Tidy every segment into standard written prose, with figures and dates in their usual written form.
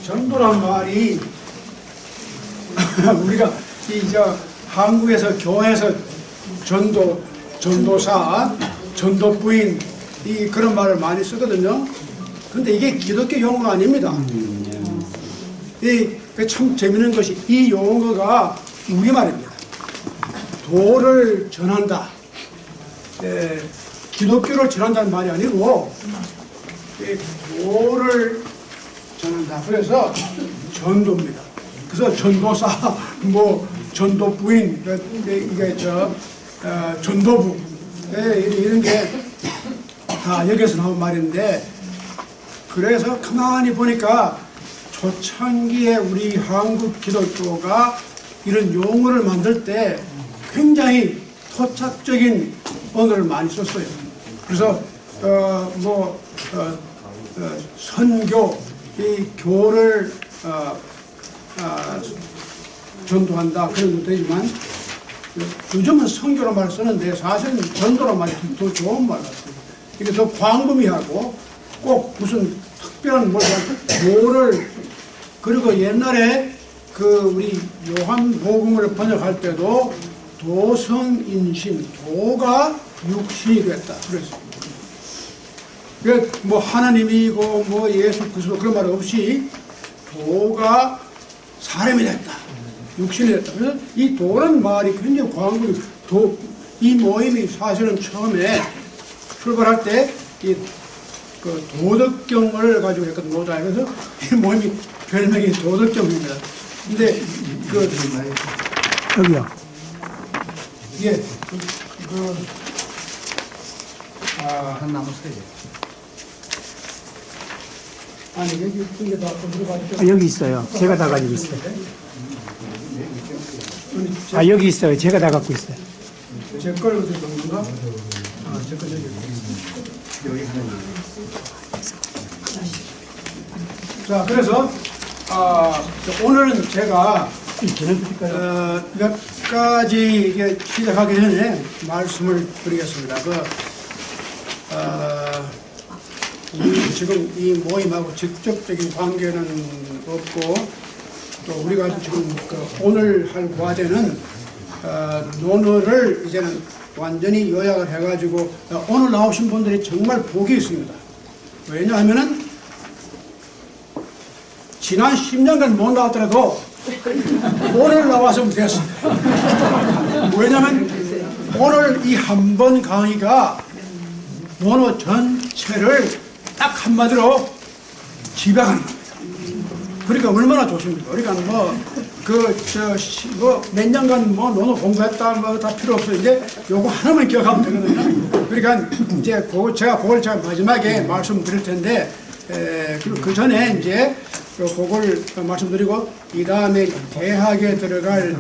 전도란 말이 우리가 한국에서 교회에서 전도사, 전도부인 그런 말을 많이 쓰거든요. 근데 이게 기독교 용어가 아닙니다. 참 재밌는 것이 이 용어가 우리말입니다. 도를 전한다. 기독교를 전한다는 말이 아니고 도를 전한다. 그래서 전도입니다. 그래서 전도사, 전도부인, 이게 전도부 이런 게 다 여기서 나온 말인데, 그래서 가만히 보니까 초창기에 우리 한국 기독교가 이런 용어를 만들 때 굉장히 토착적인 언어를 많이 썼어요. 그래서 선교, 이 교를 전도한다 그런 것도 있지만 요즘은 선교로 말 쓰는데 사실은 전도로 말이 더 좋은 말 같아요. 이게 더 광범위하고 꼭 무슨 특별한 교를, 그리고 옛날에 우리 요한복음을 번역할 때도 도성인신, 도가 육신이 됐다 그랬어요. 하나님이고 예수 그리스도 그런 말 없이 도가 사람이 됐다, 육신이 됐다. 그래서 이 도라는 말이 굉장히 광범위. 이 모임이 사실은 처음에 출발할 때 도덕경을 가지고 했거든, 노자. 그래서 이 모임이 별명이 도덕경입니다. 근데 여기요. 이게 한 나무 세 개. 아니 여기 다 들어가죠. 여기 있어요. 제가 다 가지고 있어요. 여기 있어요. 제가 다 갖고 있어요. 제 걸 어디 있는가? 제 거 저기. 여기 하나. 자, 그래서 오늘은 제가 몇 가지 시작하기 전에 말씀을 드리겠습니다. 우리 지금 이 모임하고 직접적인 관계는 없고, 또 우리가 지금 오늘 할 과제는 논어를 이제는 완전히 요약을 해가지고 오늘 나오신 분들이 정말 복이 있습니다. 왜냐하면은 지난 10년간 못 나왔더라도 오늘 나와서 됐습니다. 왜냐하면 오늘 이 한 번 강의가 논어 전체를 딱 한마디로 지배하는 겁니다. 그러니까 얼마나 좋습니까? 그러니까 몇 년간 논어 공부했다 다 필요 없어요. 이제 요거 하나만 기억하면 되거든요. 그러니까 이제 제가 마지막에 말씀드릴 텐데, 그 전에 이제 그걸 말씀드리고, 이 다음에 대학에 들어갈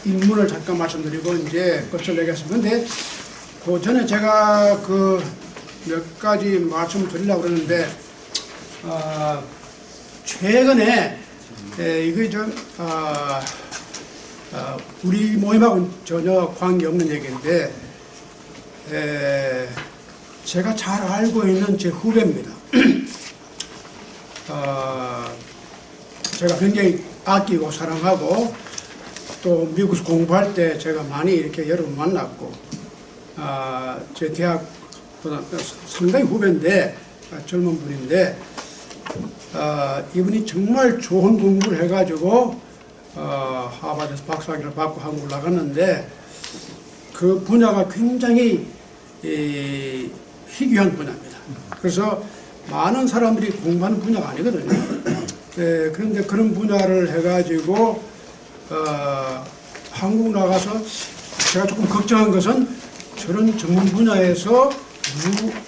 입문을 잠깐 말씀드리고 이제 끝을 내겠습니다. 근데 그 전에 제가 몇 가지 말씀을 드리려고 그러는데, 최근에 이게 우리 모임하고는 전혀 관계없는 얘기인데, 제가 잘 알고 있는 제 후배입니다. 제가 굉장히 아끼고 사랑하고, 또 미국에서 공부할 때 제가 많이 이렇게 여러 번 만났고, 제 대학보다 상당히 후배인데, 젊은 분인데, 이분이 정말 좋은 공부를 해가지고 하버드에서 박사학위를 받고 한국을 나갔는데, 그 분야가 굉장히 희귀한 분야입니다. 그래서 많은 사람들이 공부하는 분야가 아니거든요. 그런데 그런 분야를 해가지고 한국 나가서 제가 조금 걱정한 것은, 저런 전문 분야에서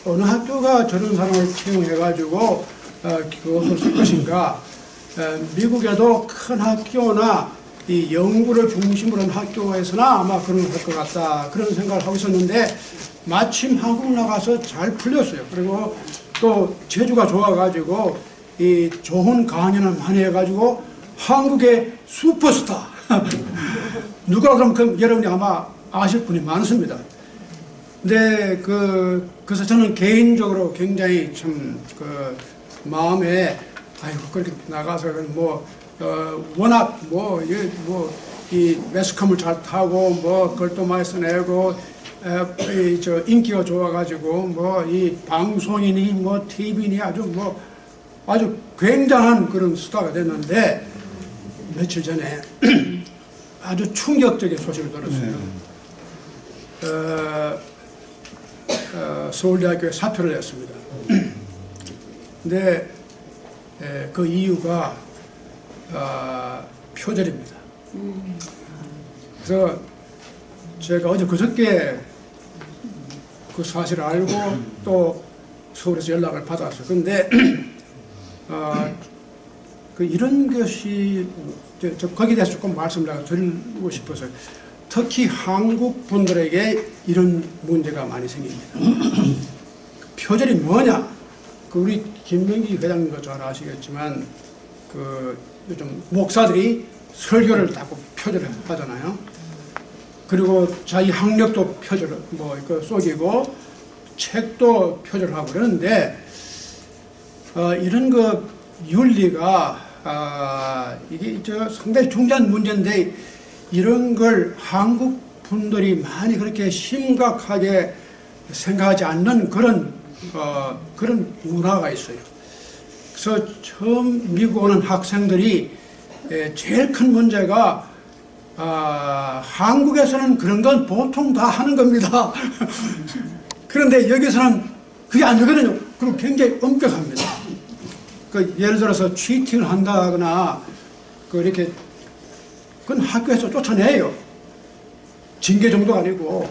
어느 학교가 저런 사람을 채용해가지고 그것을 쓸 것인가. 미국에도 큰 학교나 이 연구를 중심으로 한 학교에서나 아마 그런 걸 할 것 같다, 그런 생각을 하고 있었는데, 마침 한국 나가서 잘 풀렸어요. 그리고 또 재주가 좋아가지고 이 좋은 강연을 많이 해가지고 한국의 슈퍼스타 누가 그럼 여러분이 아마 아실 분이 많습니다. 근데 그래서 저는 개인적으로 굉장히 참 마음에 아이고 그렇게 나가서 워낙 이 매스컴을 잘 타고 글도 많이 써내고 인기가 좋아가지고 이 방송이니 TV니 아주 굉장한 그런 스타가 됐는데 며칠 전에 아주 충격적인 소식을 들었어요. 서울대학교에 사표를 냈습니다. 근데 그 이유가 표절입니다. 그래서 제가 어제 그저께 그 사실을 알고 또 서울에서 연락을 받았어요. 근데 이런 것이 거기에 대해서 조금 말씀을 드리고 싶어서 특히 한국 분들에게 이런 문제가 많이 생깁니다. 표절이 뭐냐? 우리 김명기 회장님도 잘 아시겠지만 요즘 목사들이 설교를 자꾸 표절을 하잖아요. 그리고 자기 학력도 표절 속이고 책도 표절하고 그러는데 이런 윤리가 이게 상당히 중요한 문제인데 이런 걸 한국 분들이 많이 그렇게 심각하게 생각하지 않는 그런 문화가 있어요. 그래서 처음 미국 오는 학생들이 제일 큰 문제가 한국에서는 그런 건 보통 다 하는 겁니다. 그런데 여기서는 그게 안 되거든요. 그리고 굉장히 엄격합니다. 예를 들어서 치팅을 한다거나 이렇게 그건 학교에서 쫓아내요. 징계 정도가 아니고.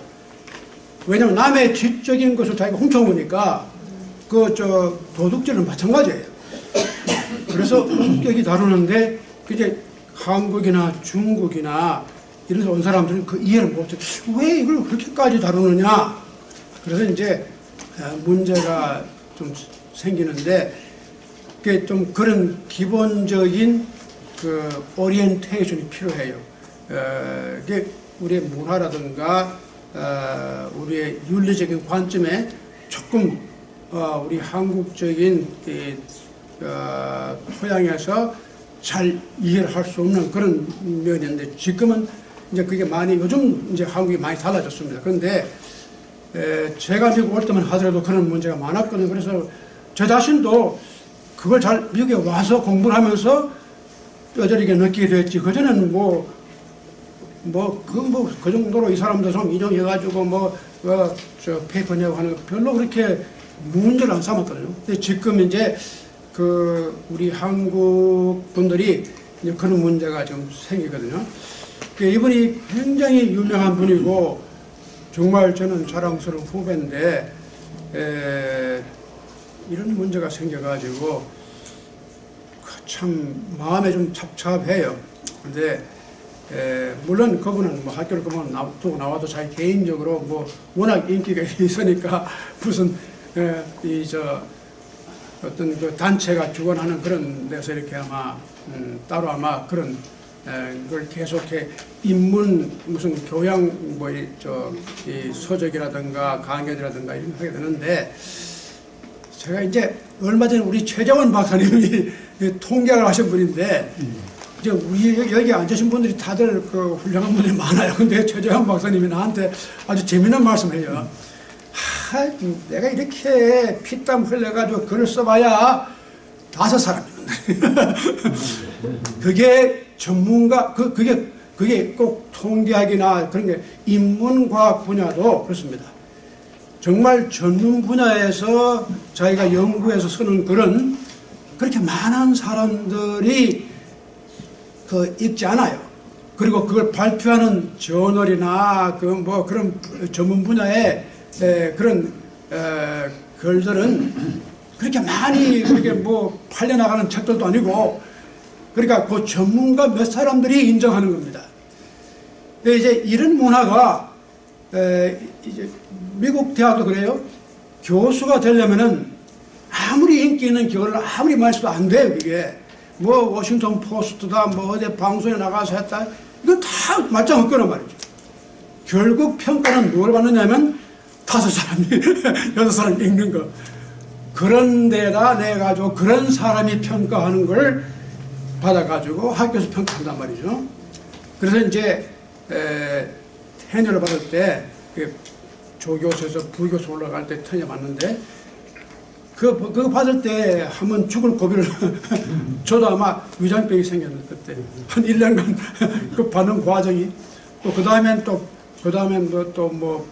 왜냐하면 남의 지적인 것을 자기가 훔쳐보니까 도둑질은 마찬가지예요. 그래서 엄격히 다루는데 이제 한국이나 중국이나 이런 데 온 사람들은 이해를 못해요. 왜 이걸 그렇게까지 다루느냐. 그래서 이제 문제가 좀 생기는데 그게 좀 그런 기본적인 오리엔테이션이 필요해요. 이게 우리의 문화라든가 우리의 윤리적인 관점에 조금 우리 한국적인 토양에서 잘 이해를 할 수 없는 그런 면인데 지금은 이제 그게 많이 요즘 이제 한국이 많이 달라졌습니다. 그런데 제가 미국 올 때만 하더라도 그런 문제가 많았거든요. 그래서 저 자신도 그걸 잘 미국에 와서 공부를 하면서 뼈저리게 느끼게 됐지. 그전에는 그 정도로 이 사람들 좀 인용해가지고 페이퍼 내고 하는 거 별로 그렇게 문제를 안 삼았거든요. 근데 지금 이제 우리 한국 분들이 이제 그런 문제가 좀 생기거든요. 이분이 굉장히 유명한 분이고 정말 저는 자랑스러운 후배인데 이런 문제가 생겨가지고 참 마음에 좀 착잡해요. 근데 물론 그분은 학교를 두고 나와도 자기 개인적으로 워낙 인기가 있으니까 무슨 어떤 단체가 주관하는 그런 데서 이렇게 아마 따로 아마 그런 걸 계속해 인문 무슨 교양 이 서적이라든가 강연이라든가 이런 거 하게 되는데 제가 이제 얼마 전에 우리 최정원 박사님이 통계를 하신 분인데 이제 우리 여기 앉으신 분들이 다들 훌륭한 분들이 많아요. 근데 최정원 박사님이 나한테 아주 재미있는 말씀을 해요. 내가 이렇게 피땀 흘려가지고 글을 써봐야 5사람이는데 그게 전문가 그게 꼭 통계학이나 그런 게 인문과학 분야도 그렇습니다. 정말 전문 분야에서 자기가 연구해서 쓰는 글은 그렇게 많은 사람들이 읽지 않아요. 그리고 그걸 발표하는 저널이나 그런 전문 분야의 그런 글들은 그렇게 많이 그렇게 팔려나가는 책들도 아니고 그러니까 그 전문가 몇 사람들이 인정하는 겁니다. 근데 이제 이런 문화가 이제 미국 대학도 그래요. 교수가 되려면은 아무리 인기 있는 교를 아무리 많이 써도 안 돼요. 이게 워싱턴 포스트다 어디 방송에 나가서 했다 이건 다 맞짱 없거나 말이죠. 결국 평가는 뭘 받느냐면 5사람이 6사람이 읽는 거. 그런 데다 내가지고 그런 사람이 평가하는 걸 받아가지고 학교에서 평가한단 말이죠. 그래서 이제 테너를 받을 때 조교소에서 부교소 올라갈 때 테너 받는데 그거 받을 때 한번 죽을 고비를 저도 아마 위장병이 생겼는데 그때 한 1년간 그 받는 과정이 또 그 다음엔 또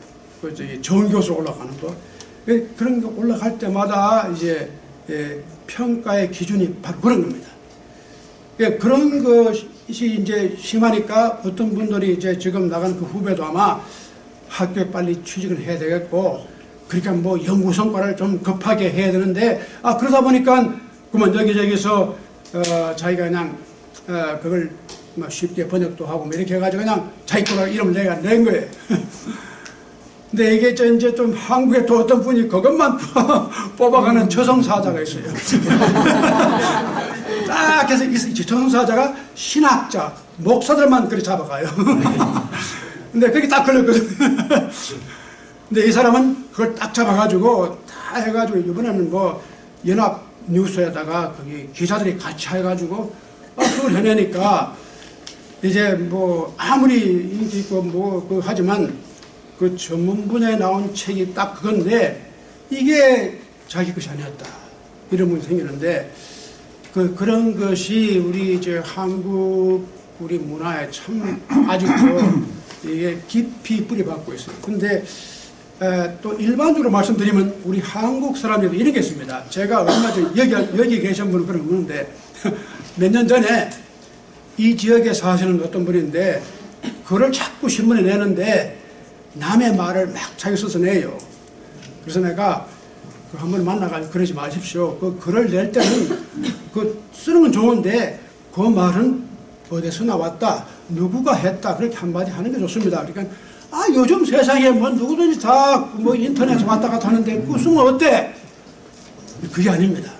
정교수 올라가는 거 그런 거 올라갈 때마다 이제 평가의 기준이 바로 그런 겁니다. 그런 것이 이제 심하니까 어떤 분들이 이제 지금 나간 그 후배도 아마 학교에 빨리 취직을 해야 되겠고 그러니까 뭐 연구 성과를 좀 급하게 해야 되는데 그러다 보니까 그만 여기저기서 자기가 그냥 그걸 뭐 쉽게 번역도 하고 뭐 이렇게 해가지고 그냥 자기 거라 이름을 낸 거예요. 근데 이게 이제 좀 한국에 또 어떤 분이 그것만 뽑아가는 저승사자가 있어요. 딱 해서 이 저승사자가 신학자, 목사들만 그렇게 잡아가요. 근데 그게 딱 걸렸거든요. 근데 이 사람은 그걸 딱 잡아가지고 다 해가지고 이번에는 뭐 연합 뉴스에다가 거기 기자들이 같이 해가지고 그걸 해내니까 이제 뭐 아무리 인기 있고 뭐 하지만 그 전문 분야에 나온 책이 딱 그건데 이게 자기 것이 아니었다 이런 문제 생기는데 그런 것이 우리 이제 한국 우리 문화에 참 아직도 이게 깊이 뿌리박고 있어요. 근데 또 일반적으로 말씀드리면 우리 한국 사람들도 이런 게 있습니다. 제가 얼마 전에 여기 계신 분은 그런 분인데 몇 년 전에 이 지역에 사시는 어떤 분인데 그걸 자꾸 신문에 내는데 남의 말을 막 자기 써서 내요. 그래서 내가 한번 만나가지고 그러지 마십시오. 그 글을 낼 때는 그 쓰는 건 좋은데 그 말은 어디서 나왔다, 누구가 했다 그렇게 한마디 하는 게 좋습니다. 그러니까 요즘 세상에 뭐 누구든지 다 뭐 인터넷에 왔다 갔다 하는데 그거 쓰면 어때? 그게 아닙니다.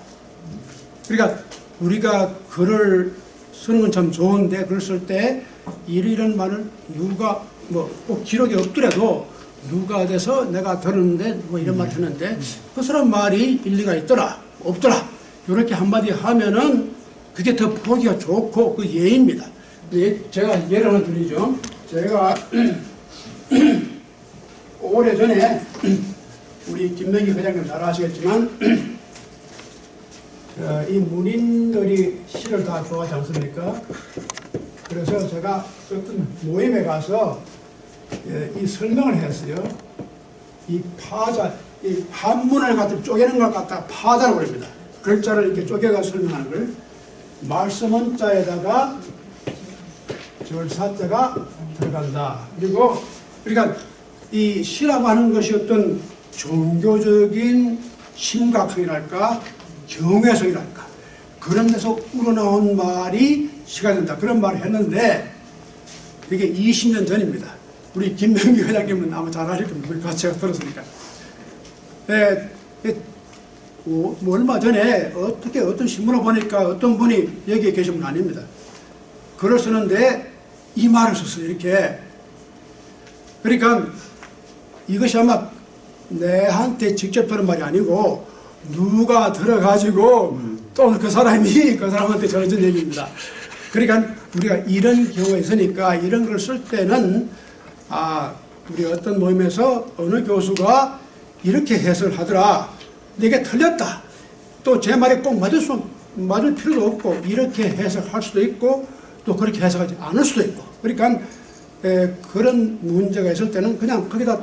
그러니까 우리가 글을 쓰는 건 참 좋은데 글 쓸 때 이런 말을 누가 뭐 꼭 기록이 없더라도 누가 돼서 내가 들었는데 뭐 이런 말을 했는데 그 사람 말이 일리가 있더라 없더라 이렇게 한마디 하면은 그게 더 보기가 좋고 그 예입니다. 제가 예를 하나 드리죠. 제가 오래전에 우리 김명기 회장님 잘 아시겠지만 이 문인들이 시를 다 좋아하지 않습니까? 그래서 제가 어떤 모임에 가서 이 설명을 했어요. 이 파자, 이 한문을 갖다 쪼개는 걸 갖다 파자라고 합니다. 글자를 이렇게 쪼개가 설명하는 걸 말씀은 자에다가 절사자가 들어간다. 그리고 그러니까 이 시라고 하는 것이 어떤 종교적인 심각성이랄까 경외성이랄까 그런 데서 우러나온 말이 시가 된다. 그런 말을 했는데 이게 20년 전입니다. 우리 김명기 회장님은 아마 잘 아실 겁니다. 우리 같이 들었으니까. 뭐 얼마 전에 어떤 신문을 보니까 어떤 분이 여기에 계신 분 아닙니다. 글을 쓰는데 이 말을 썼어요. 이렇게. 그러니까 이것이 아마 내한테 직접 들은 말이 아니고 누가 들어가지고 또 그 사람이 그 사람한테 전해준 얘기입니다. 그러니까 우리가 이런 경우가 있으니까 이런 걸 쓸 때는 우리 어떤 모임에서 어느 교수가 이렇게 해석을 하더라. 근데 이게 틀렸다. 또 제 말이 꼭 맞을 필요도 없고 이렇게 해석할 수도 있고 또 그렇게 해석하지 않을 수도 있고 그러니까 그런 문제가 있을 때는 그냥 거기다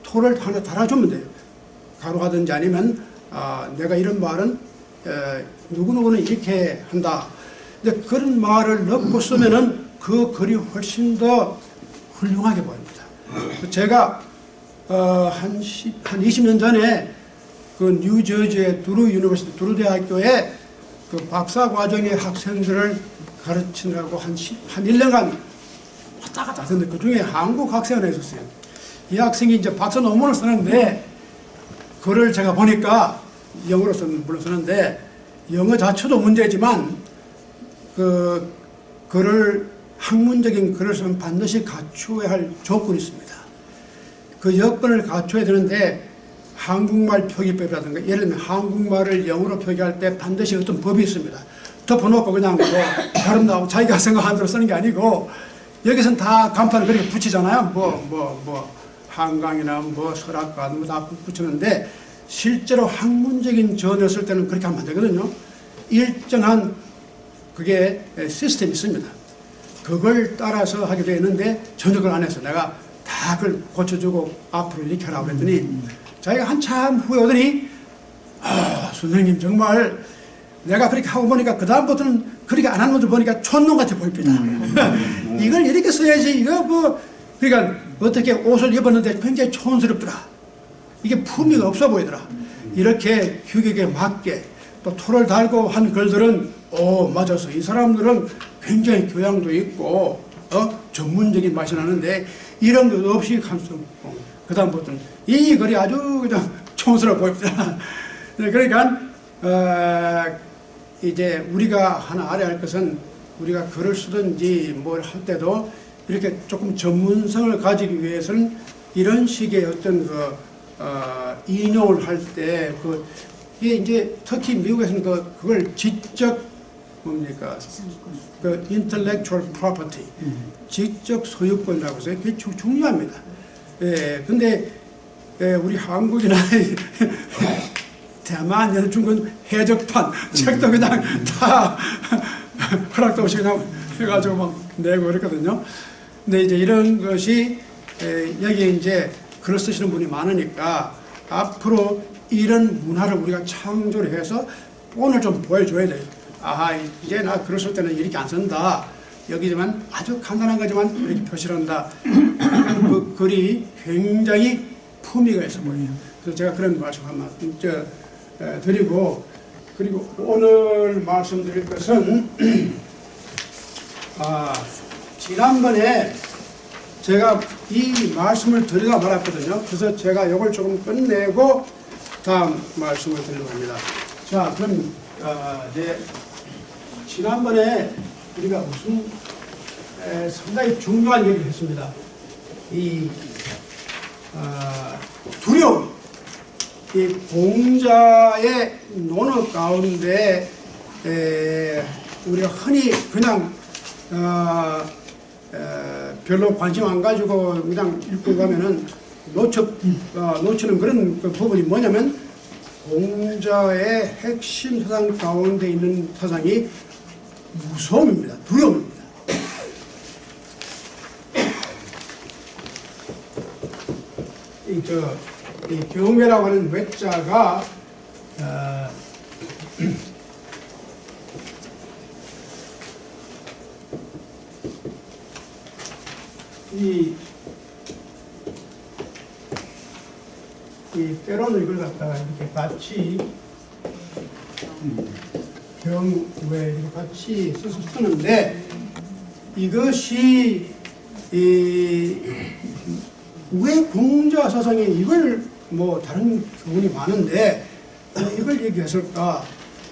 토를 하나 달아주면 돼요. 가로하든지 아니면 내가 이런 말은 누구누구는 이렇게 한다. 근데 그런 말을 넣고 쓰면은 그 글이 훨씬 더 훌륭하게 보입니다. 제가 한 20년 전에 그 뉴저지의 두루 대학교에 그 박사 과정의 학생들을 가르치느라고 한 1년간 왔다 갔다 하는데 그 중에 한국 학생이 있었어요. 이 학생이 이제 박사 논문을 쓰는데 글을 제가 보니까 영어로 물론 쓰는데 영어 자체도 문제지만 그 글을 학문적인 글을 쓰면 반드시 갖추어야 할 조건이 있습니다. 그 여건을 갖춰야 되는데 한국말 표기법이라든가 예를 들면 한국말을 영어로 표기할 때 반드시 어떤 법이 있습니다. 덮어놓고 그냥 뭐 발음 나오고 자기가 생각한 대로 쓰는 게 아니고 여기서는 다 간판을 그렇게 붙이잖아요. 한강이나 뭐 설악과 뭐 다 붙이는데 실제로 학문적인 전을 쓸 때는 그렇게 하면 안 되거든요. 일정한 그게 시스템이 있습니다. 그걸 따라서 하게 되어 있는데 전혀 그걸 안 해서 내가 다 그걸 고쳐주고 앞으로 이렇게 하라고 그랬더니 자기가 한참 후에 오더니 선생님 정말 내가 그렇게 하고 보니까 그 다음부터는 그렇게 안 하는 분들 보니까 촌놈같이 보입니다. 이걸 이렇게 써야지 이거 뭐 그러니까 어떻게 옷을 입었는데 굉장히 촌스럽더라. 이게 품위가 없어 보이더라. 이렇게 규격에 맞게 또 토를 달고 한 글들은 맞아서 이 사람들은 굉장히 교양도 있고 전문적인 맛이 나는데 이런 것 없이 감수 그 다음부터는 이 글이 아주 그냥 촌스러워 보입니다. 그러니까 이제 우리가 하나 알아야 할 것은 우리가 글을 쓰든지 뭘 할 때도 이렇게 조금 전문성을 가지기 위해서는 이런 식의 어떤 인용을 할 때 이게 이제 특히 미국에서는 그걸 지적 뭡니까 그 intellectual property 지적 소유권이라고 해서 그게 중요합니다. 근데 우리 한국이나 대만, 여느 중국은 해적판 책도 그냥 다 허락도 없이 그냥 해가지고 막 내고 그랬거든요. 근데 이제 이런 것이 여기 이제 글을 쓰시는 분이 많으니까 앞으로 이런 문화를 우리가 창조를 해서 오늘 좀 보여줘야 돼요. 이제 나 글을 쓸 때는 이렇게 안 쓴다. 여기지만 아주 간단한 거지만 이렇게 표시를 한다. 그 글이 굉장히 품위가 있어 보여요. 그래서 제가 그런 말씀 한번 드리고 그리고 오늘 말씀드릴 것은 지난번에 제가 이 말씀을 드리다 말았거든요. 그래서 제가 이걸 조금 끝내고 다음 말씀을 드리려고 합니다. 자, 그럼 지난번에 우리가 무슨 상당히 중요한 얘기를 했습니다. 이 두려움, 이 공자의 논어 가운데 우리가 흔히 그냥 별로 관심 안 가지고 그냥 읽고 가면은 놓치는 그런 부분이 뭐냐면 공자의 핵심 사상 가운데 있는 사상이 무서움입니다. 두려움입니다. 이 경외라고 하는 외자가 때로는 이걸 갖다가 이렇게 같이 경외 이렇게 같이 쓰는데 이것이 왜 공자 사상에 이걸 뭐 다른 교훈이 많은데 이걸 얘기했을까?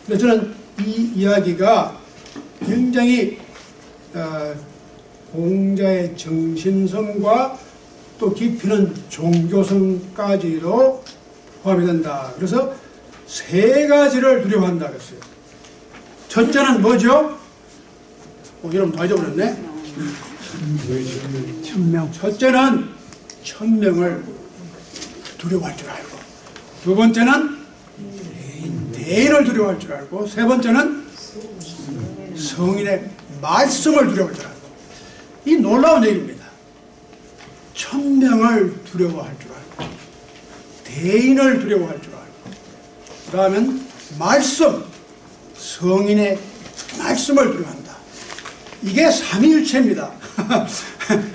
근데 저는 이 이야기가 굉장히 공자의 정신성과 또 깊이는 종교성까지도 포함이 된다. 그래서 세 가지를 두려워한다 그랬어요. 첫째는 뭐죠? 여러분 다 잊어버렸네. 천명. 첫째는 천명을 두려워할 줄 알고, 두 번째는 대인을 두려워할 줄 알고, 세 번째는 성인의 말씀을 두려워할 줄 알고. 이 놀라운 얘기입니다. 천명을 두려워할 줄 알고, 대인을 두려워할 줄 알고, 그 다음엔 말씀, 성인의 말씀을 두려워한다. 이게 삼위일체입니다.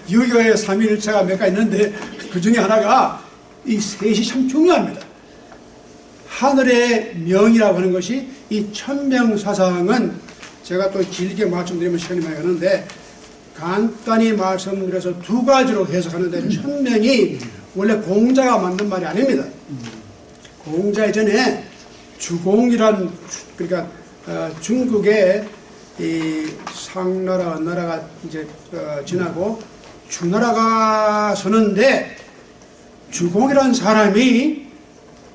유교의 삼위일체가 몇 가지 있는데 그 중에 하나가 이 셋이 참 중요합니다. 하늘의 명이라고 하는 것이 이 천명사상은 제가 또 길게 말씀드리면 시간이 많이 가는데 간단히 말씀드려서 두 가지로 해석하는데 천명이 원래 공자가 만든 말이 아닙니다. 공자 전에 주공이란 그러니까 중국의 이 상나라, 나라가 이제 지나고 주나라가 서는데 주공이라는 사람이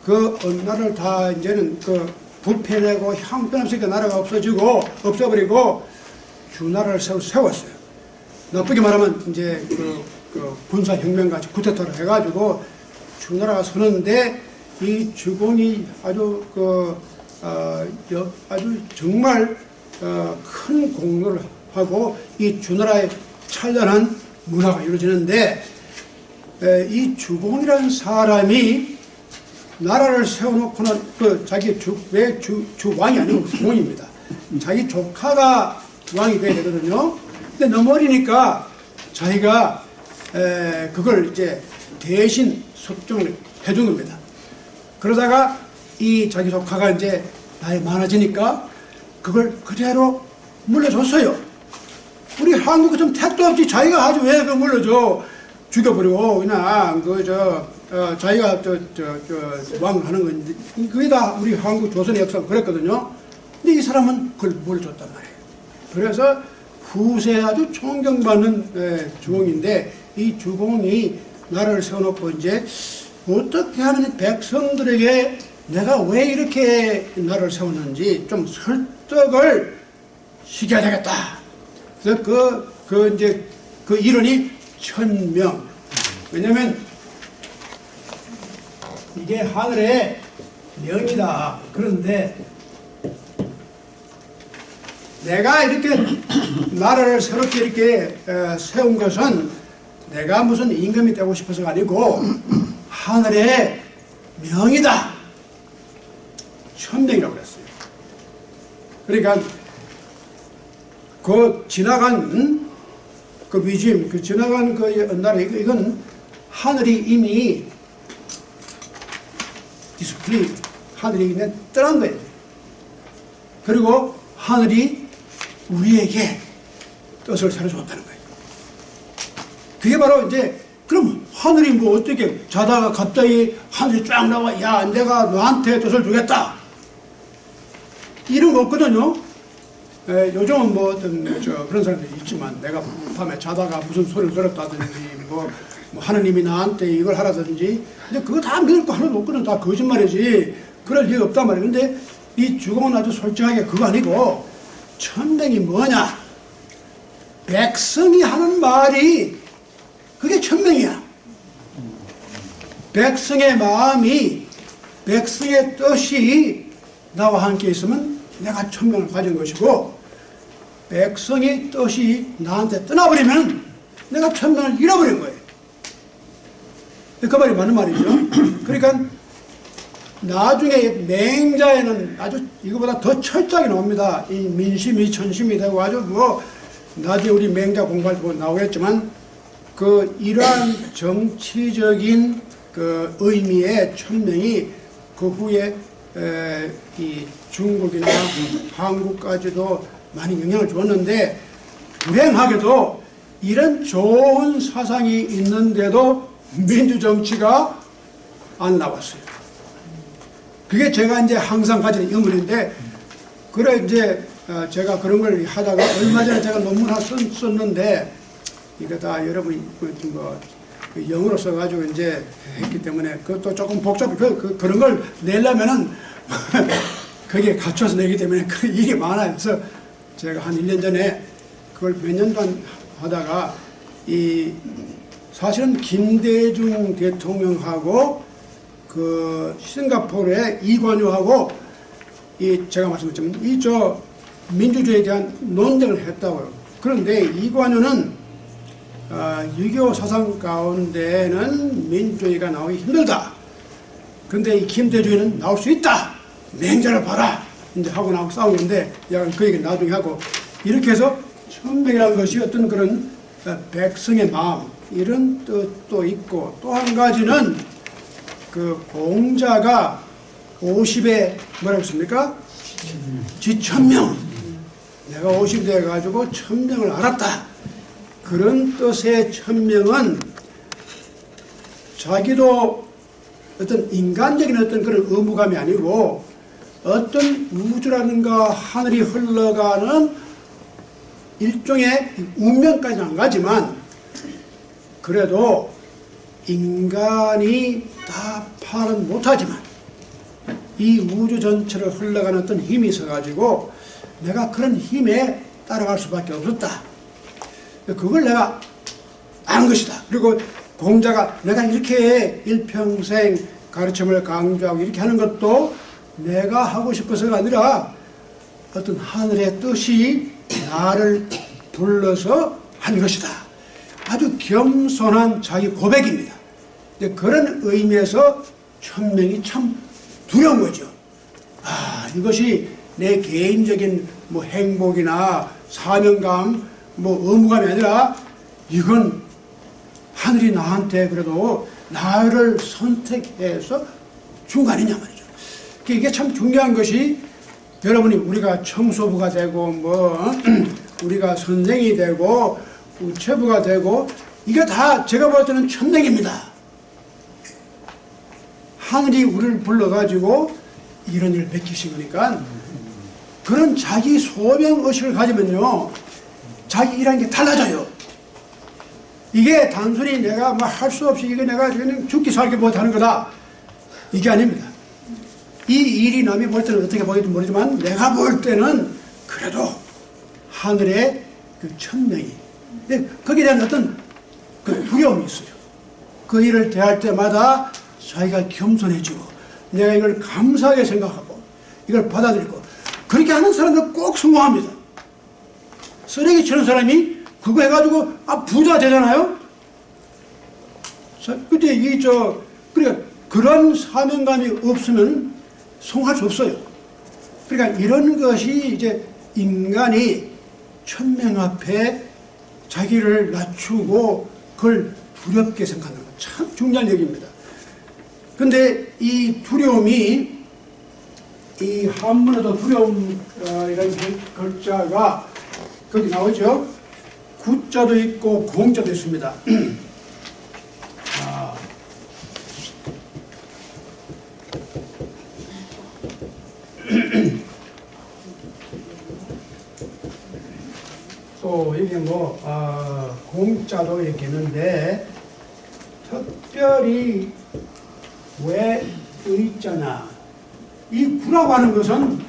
그 어느 날을 다 이제는 그 부패되고 형편없으니까 나라가 없어버리고 주나라를 세웠어요. 나쁘게 말하면 이제 그 군사혁명같이 쿠데타를 해가지고 주나라가 서는데 이 주공이 아주 아주 정말 큰 공로를 하고 이 주나라의 찬란한 문화가 이루어지는데 이 주공이라는 사람이 나라를 세워놓고는 자기 주왕이 아니고 주공입니다. 자기 조카가 왕이 돼야 되거든요. 근데 너무 어리니까 자기가 그걸 이제 대신 supp정을 해준 겁니다. 그러다가 이 자기 조카가 이제 나이 많아지니까 그걸 그대로 물려줬어요. 우리 한국은 좀 택도 없지. 자기가 아주 왜 그걸 물려줘. 죽여버리고 그냥 자기가 왕을 하는 건데 그게 다 우리 한국 조선의 역사가 그랬거든요. 근데 이 사람은 그걸 물려줬단 말이에요. 그래서 후세에 아주 존경받는 주공인데 이 주공이 나라를 세워놓고 이제 어떻게 하면 백성들에게 내가 왜 이렇게 나라를 세웠는지 좀 설득을 시켜야 되겠다. 그래서 그 이론이 천명. 왜냐면 이게 하늘의 명이다. 그런데 내가 이렇게 나라를 새롭게 이렇게 세운 것은 내가 무슨 임금이 되고 싶어서가 아니고 하늘의 명이다. 천명이라고 그랬어요. 그러니까 그 지나간 그 위임, 그 지나간 그 나라 이건 하늘이 이미 디스플레이, 하늘이 그냥 떠난 거예요. 그리고 하늘이 우리에게 뜻을 차려주었다는 거예요. 그게 바로 이제 그럼 하늘이 뭐 어떻게 자다가 갑자기 하늘이 쫙 나와 야 내가 너한테 뜻을 주겠다 이런 거 없거든요. 요즘은 뭐 어떤 그런 사람들이 있지만 내가 밤에 자다가 무슨 소리를 들었다든지 뭐 하느님이 나한테 이걸 하라든지 근데 그거 다 믿을 거 하나도 없거든. 다 거짓말이지. 그럴 리가 없단 말이에요. 근데 이 주공은 아주 솔직하게 그거 아니고 천명이 뭐냐? 백성이 하는 말이 그게 천명이야. 백성의 마음이 백성의 뜻이 나와 함께 있으면 내가 천명을 가진 것이고 백성의 뜻이 나한테 떠나버리면 내가 천명을 잃어버린 거예요. 그 말이 맞는 말이죠. 그러니까 나중에 맹자에는 아주 이거보다 더 철저하게 나옵니다. 이 민심이 천심이 되고 아주 뭐 나중에 우리 맹자 공부할 때 나오겠지만 그 이러한 정치적인 그 의미의 천명이 그 후에 이 중국이나 한국까지도 많이 영향을 주었는데 불행하게도 이런 좋은 사상이 있는데도 민주정치가 안 나왔어요. 그게 제가 이제 항상 가지는 의문인데, 그래 이제 제가 그런 걸 하다가 얼마 전에 제가 논문 하나 썼는데, 이거 다 여러분이 뭐 영어로 써가지고 이제 했기 때문에 그것도 조금 복잡해. 그런 걸 내려면은 거기에 갖춰서 내기 때문에 그 일이 많아요. 그래서 제가 한 1년 전에 그걸 몇 년 동안 하다가 사실은 김대중 대통령하고 그 싱가포르의 이관유하고 제가 말씀드렸지만 민주주의에 대한 논쟁을 했다고요. 그런데 이관유는 6.25 사상 가운데는 민주주의가 나오기 힘들다. 그런데 이 김대중은 나올 수 있다. 맹자를 봐라. 이제 하고 나하고 싸우는데 그 얘기 나중에 하고 이렇게 해서 천명이라는 것이 어떤 그런 백성의 마음 이런 뜻도 있고 또 한 가지는 그 공자가 50에 뭐라고 했습니까? 지천명. 내가 50이 돼가지고 천명을 알았다. 그런 뜻의 천명은 자기도 어떤 인간적인 어떤 그런 의무감이 아니고 어떤 우주라든가 하늘이 흘러가는 일종의 운명까지는 안 가지만 그래도 인간이 다 파악은 못하지만 이 우주 전체를 흘러가는 어떤 힘이 있어가지고 내가 그런 힘에 따라갈 수밖에 없었다. 그걸 내가 아는 것이다. 그리고 공자가 내가 이렇게 일평생 가르침을 강조하고 이렇게 하는 것도 내가 하고 싶어서가 아니라 어떤 하늘의 뜻이 나를 불러서 한 것이다. 아주 겸손한 자기 고백입니다. 그런 의미에서 천명이 참 두려운 거죠. 이것이 내 개인적인 뭐 행복이나 사명감, 뭐 의무감이 아니라 이건 하늘이 나한테 그래도 나를 선택해서 준 거 아니냐 말이죠. 이게 참 중요한 것이 여러분이 우리가 청소부가 되고 뭐 우리가 선생이 되고 우체부가 되고 이게 다 제가 볼 때는 천명입니다. 하늘이 우리를 불러가지고 이런 일을 베끼신 거니까 그런 자기 소명의식을 가지면요 자기 일하는 게 달라져요. 이게 단순히 내가 뭐 할 수 없이 이게 내가 그냥 죽기 살기 못하는 거다 이게 아닙니다. 이 일이 남이 볼 때는 어떻게 보일지 모르지만 내가 볼 때는 그래도 하늘의 그 천명이 거기에 대한 어떤 그 두려움이 있어요. 그 일을 대할 때마다 자기가 겸손해지고 내가 이걸 감사하게 생각하고 이걸 받아들이고 그렇게 하는 사람들 꼭 성공합니다. 쓰레기 치는 사람이 그거 해가지고 부자 되잖아요. 그때 그러니까 그런 사명감이 없으면 성공할 수 없어요. 그러니까 이런 것이 이제 인간이 천명 앞에 자기를 낮추고 그걸 두렵게 생각하는 건 참 중요한 얘기입니다. 근데 이 두려움이 이 한문에도 두려움이라는 글자가 거기 나오죠. 구자도 있고 공자도 있습니다. 또 이게 뭐 공자도 이렇게 있는데 특별히 왜 의자나 이 구라고 하는 것은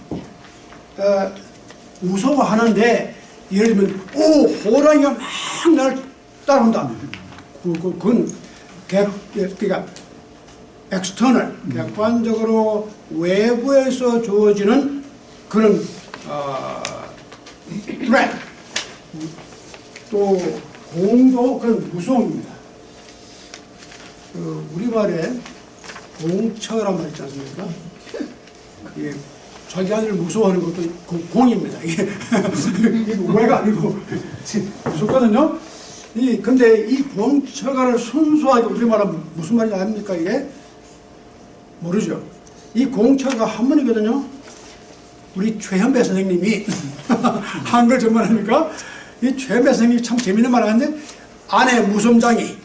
무서워하는데 예를 들면 호랑이가 막 나를 따라온다. 그건 그러니까 엑스터널 객관적으로 외부에서 주어지는 그런 threat 또 공도 그런 무서움입니다. 우리말에 공처란 말 있지 않습니까? 예, 자기 아들을 무서워하는 것도 공입니다. 이게 오해가 아니고 무섭거든요. 근데 이 공처가를 순수하게 우리말하면 무슨 말인지 아닙니까? 이게 모르죠. 이 공처가 한문이거든요. 우리 최현배 선생님이 한글 전문합니까? 이 최현배 선생님이 참 재밌는 말 하는데 아내 무섬장이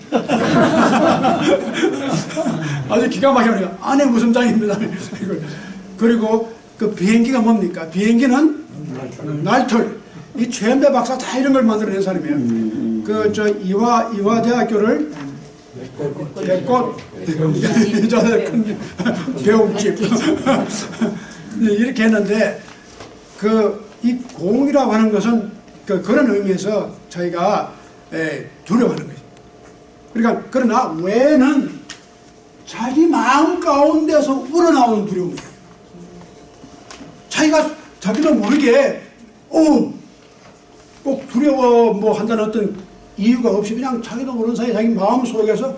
아주 기가 막혀요. 아내 무섬장입니다. 그리고 그 비행기가 뭡니까? 비행기는 날털. 이 최현배 박사 다 이런 걸 만들어낸 사람이에요. 이화대학교를 배꽃 배움집 이렇게 했는데 이 공이라고 하는 것은 그런 의미에서 저희가 두려워하는 거죠. 그러니까 그러나 외는 자기 마음 가운데서 우러나오는 두려움이에요. 자기도 모르게 꼭 두려워 뭐 한다는 어떤 이유가 없이 그냥 자기도 모르는 사이에 자기 마음 속에서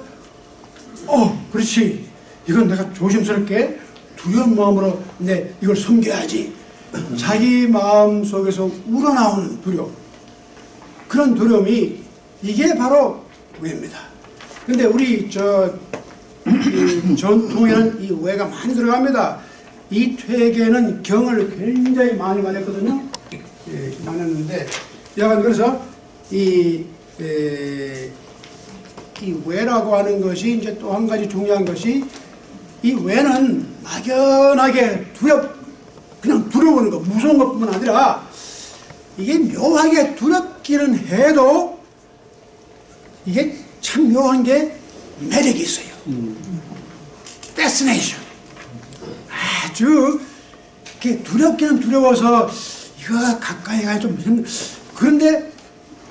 그렇지 이건 내가 조심스럽게 두려운 마음으로 이걸 섬겨야지. 자기 마음 속에서 우러나오는 두려움, 그런 두려움이 이게 바로 외입니다. 근데 우리 전통에는 이 외가 많이 들어갑니다. 이 퇴계는 경을 굉장히 많이 말했거든요. 많이 했는데 여간 그래서 이 외라고 하는 것이 이제 또 한 가지 중요한 것이 이 외는 막연하게 그냥 두려워하는 것, 무서운 것뿐만 아니라 이게 묘하게 두렵기는 해도 이게 참 묘한 게 매력이 있어요. 패스네이션. 아주 이렇게 두렵기는 두려워서 이거 가까이 가야 좀 그런데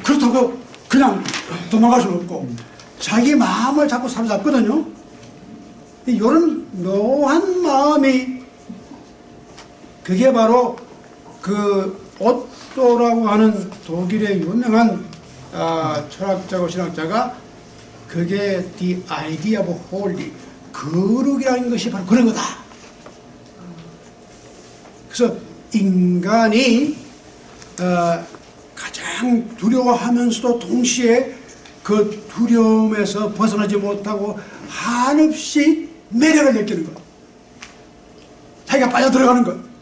그렇다고 그냥 도망갈 수는 없고 자기 마음을 자꾸 사로잡거든요. 이런 묘한 마음이 그게 바로 그 오또라고 하는 독일의 유명한 철학자고 신학자가 그게 the idea of holy 거룩이라는 것이 바로 그런 거다. 그래서 인간이 가장 두려워하면서도 동시에 그 두려움에서 벗어나지 못하고 한없이 매력을 느끼는 것, 자기가 빠져들어가는 것.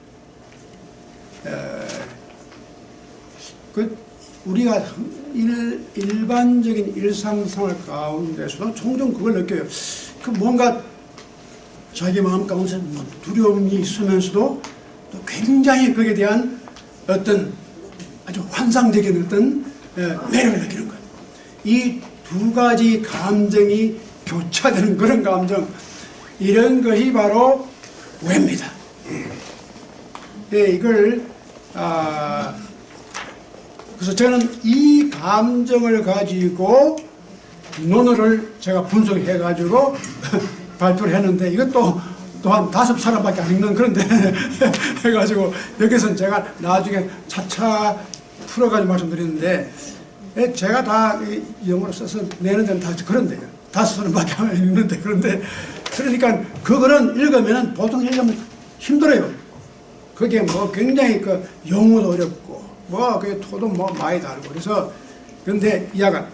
우리가 일반적인 일상생활 가운데서도 종종 그걸 느껴요. 뭔가 자기 마음 가운데 두려움이 있으면서도 또 굉장히 거기에 대한 어떤 아주 환상적인 어떤 매력을 느끼는 것. 이 두 가지 감정이 교차되는 그런 감정, 이런 것이 바로 왜입니다. 이걸 그래서 저는 이 감정을 가지고 논어를 제가 분석해 가지고 발표를 했는데 이것도 또한 5사람밖에 안 읽는 그런데 해가지고 여기서는 제가 나중에 차차 풀어가지고 말씀드리는데 제가 다 영어로 써서 내는 데는 다 그런데요. 5사람밖에 안 읽는데 그런데 그러니까 그거는 읽으면 보통 읽으면 힘들어요. 그게 뭐 굉장히 그 용어도 어렵고 뭐 그게 토도 뭐 많이 다르고 그래서 그런데 이야가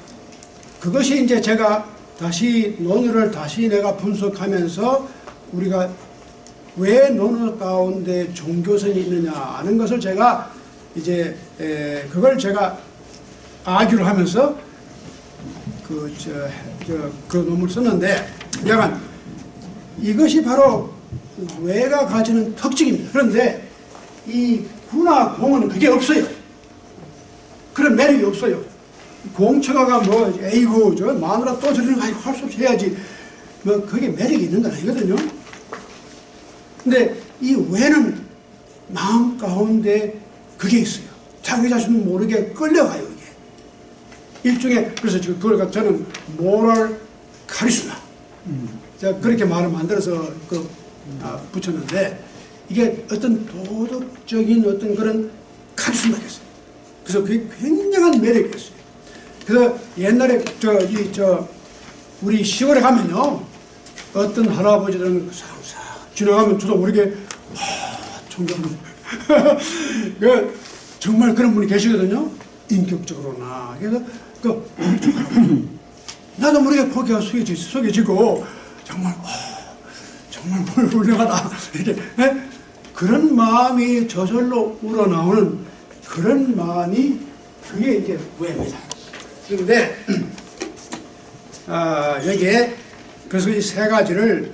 그것이 이제 제가 다시 논어를 다시 내가 분석하면서 우리가 왜 논어 가운데 종교선이 있느냐 하는 것을 제가 이제 그걸 제가 아규를 하면서 그 논문을 썼는데 약간 이것이 바로 왜가 가지는 특징입니다. 그런데 이 구나 공은 그게 없어요. 그런 매력이 없어요. 공처가가 뭐 에이구 저 마누라 또 저리는 가지고 할 수 없이 해야지 뭐 그게 매력이 있는 건 아니거든요. 근데 이 왜는 마음 가운데 그게 있어요. 자기 자신은 모르게 끌려가요. 이게 일종의 그래서 그걸 저는 모럴 카리스마 제가 그렇게 말을 만들어서 붙였는데 이게 어떤 도덕적인 어떤 그런 카리스마가 있어요. 그래서 그게 굉장한 매력이 있어요. 그래서 옛날에 우리 시골에 가면요 어떤 할아버지들은 싹싹 지나가면 저도 모르게 존경합니다. 정말 그런 분이 계시거든요. 인격적으로나. 그래서 나도 모르게 고개가 숙여지고 정말 정말 훌륭하다 이렇게 그런 마음이 저절로 우러나오는 그런 마음이 그게 이제 왜입니다. 그런데 여기에 그래서 이 세 가지를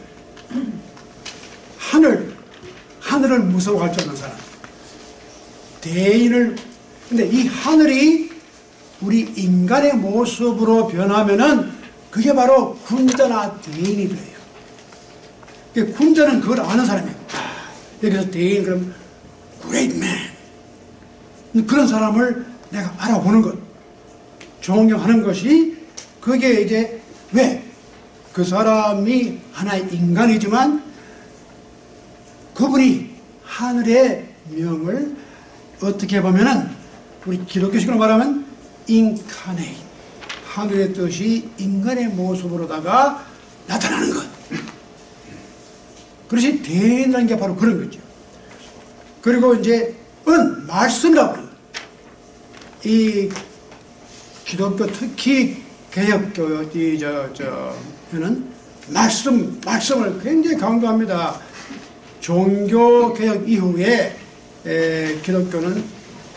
하늘을 무서워할 줄 아는 사람, 대인을 근데 이 하늘이 우리 인간의 모습으로 변하면은 그게 바로 군자나 대인이 돼요. 군자는 그걸 아는 사람이에요. 여기서 대인 그럼 great man 그런 사람을 내가 알아보는 것, 존경하는 것이 그게 이제 왜 그 사람이 하나의 인간이지만 그분이 하늘의 명을 어떻게 보면은 우리 기독교식으로 말하면 인카네이트 하늘의 뜻이 인간의 모습으로다가 나타나는 것. 그것이 대인이라는 게 바로 그런 거죠. 그리고 이제 말씀이라고 하는 것. 이 기독교 특히 개혁교회는 말씀을 굉장히 강조합니다. 종교개혁 이후에 기독교는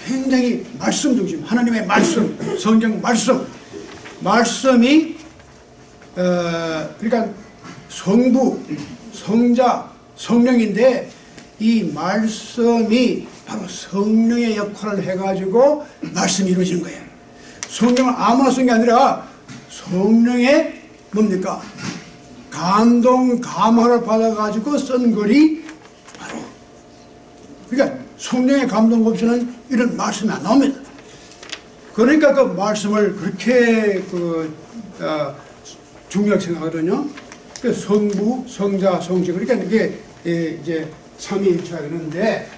굉장히 말씀 중심, 하나님의 말씀, 성경 말씀이 그러니까 성부, 성자, 성령인데 이 말씀이 바로 성령의 역할을 해가지고 말씀이 이루어지는 거예요. 성령은 아무나 쓴 게 아니라 성령의 뭡니까? 감동, 감화를 받아가지고 쓴 글이 바로 그러니까 성령의 감동 없이는 이런 말씀이 안 나옵니다. 그러니까 그 말씀을 그렇게 중요하게 생각하거든요. 그 성부, 성자, 성신, 그러니까 이게 이제 삼위일체가 되는데,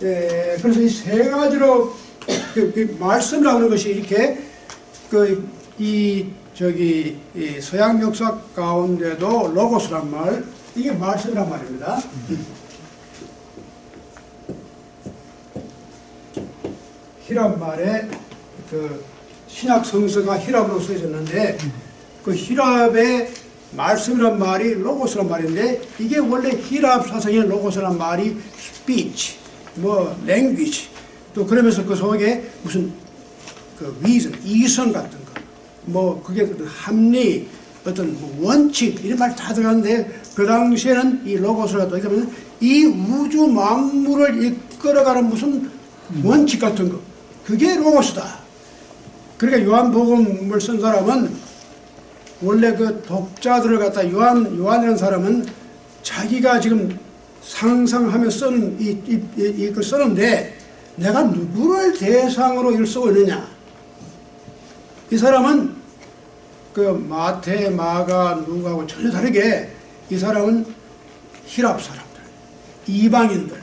그래서 이 세 가지로 그 말씀이라고 하는 것이 이렇게 이 서양 역사 가운데도 로고스란 말, 이게 말씀이란 말입니다. 히랍 말에 그 신약 성서가 히랍으로 쓰여졌는데 그 히랍의 말씀이란 말이 로고스란 말인데 이게 원래 히랍 사상의 로고스란 말이 speech, 뭐 language, 또 그러면서 그 속에 무슨 그 reason, 이성 같은 거, 뭐 그게 어떤 합리, 어떤 뭐 원칙 이런 말 다 들어가는데 그 당시에는 이 로고스가 또 이러면 이 우주 만물을 이끌어가는 무슨 원칙 같은 거, 그게 로고스다. 그러니까 요한복음을 쓴 사람은 원래 그 독자들을 갖다 요한이라는 사람은 자기가 지금 상상하며 쓰는 이걸 쓰는데 내가 누구를 대상으로 이걸 쓰고 있느냐. 이 사람은 그 마태, 마가, 누가하고 전혀 다르게 이 사람은 히랍 사람들, 이방인들,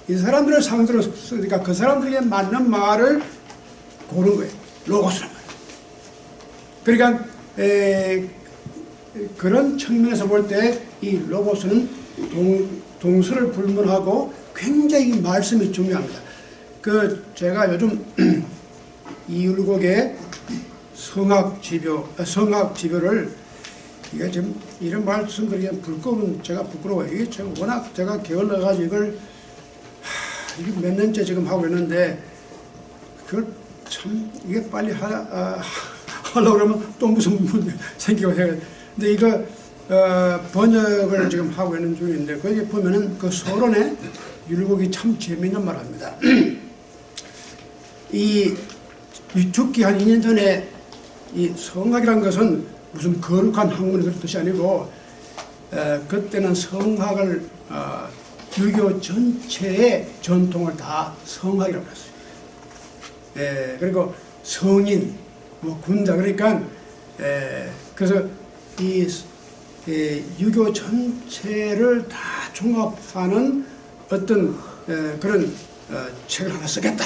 이 사람들을 상대로 쓰니까 그 사람들에게 맞는 말을 고른 거예요. 로고스란 말. 그러니까 그런 측면에서 볼 때 이 로고스는 동서를 불문하고 굉장히 말씀이 중요합니다. 그 제가 요즘 이율곡의 성학지교를 이게 지금 이런 말씀 그리기엔 제가 부끄러워요. 이게 제가 워낙 제가 게을러가지고 이걸 이게 몇 년째 지금 하고 있는데 그걸 참 이게 빨리 하려고 그러면 또 무슨 문제 생기고 해요. 근데 이거 번역을 지금 하고 있는 중인데 거기 보면은 그 서론에 율곡이 참 재미있는 말을 합니다. 이 죽기 한 2년 전에 이 성학이라는 것은 무슨 거룩한 학문의 그런 뜻이 아니고 그때는 성학을 유교 전체의 전통을 다 성학이라고 했어요. 그리고 성인, 뭐 군자, 그러니까 그래서 이 유교 전체를 다 종합하는 어떤 그런 책을 하나 쓰겠다.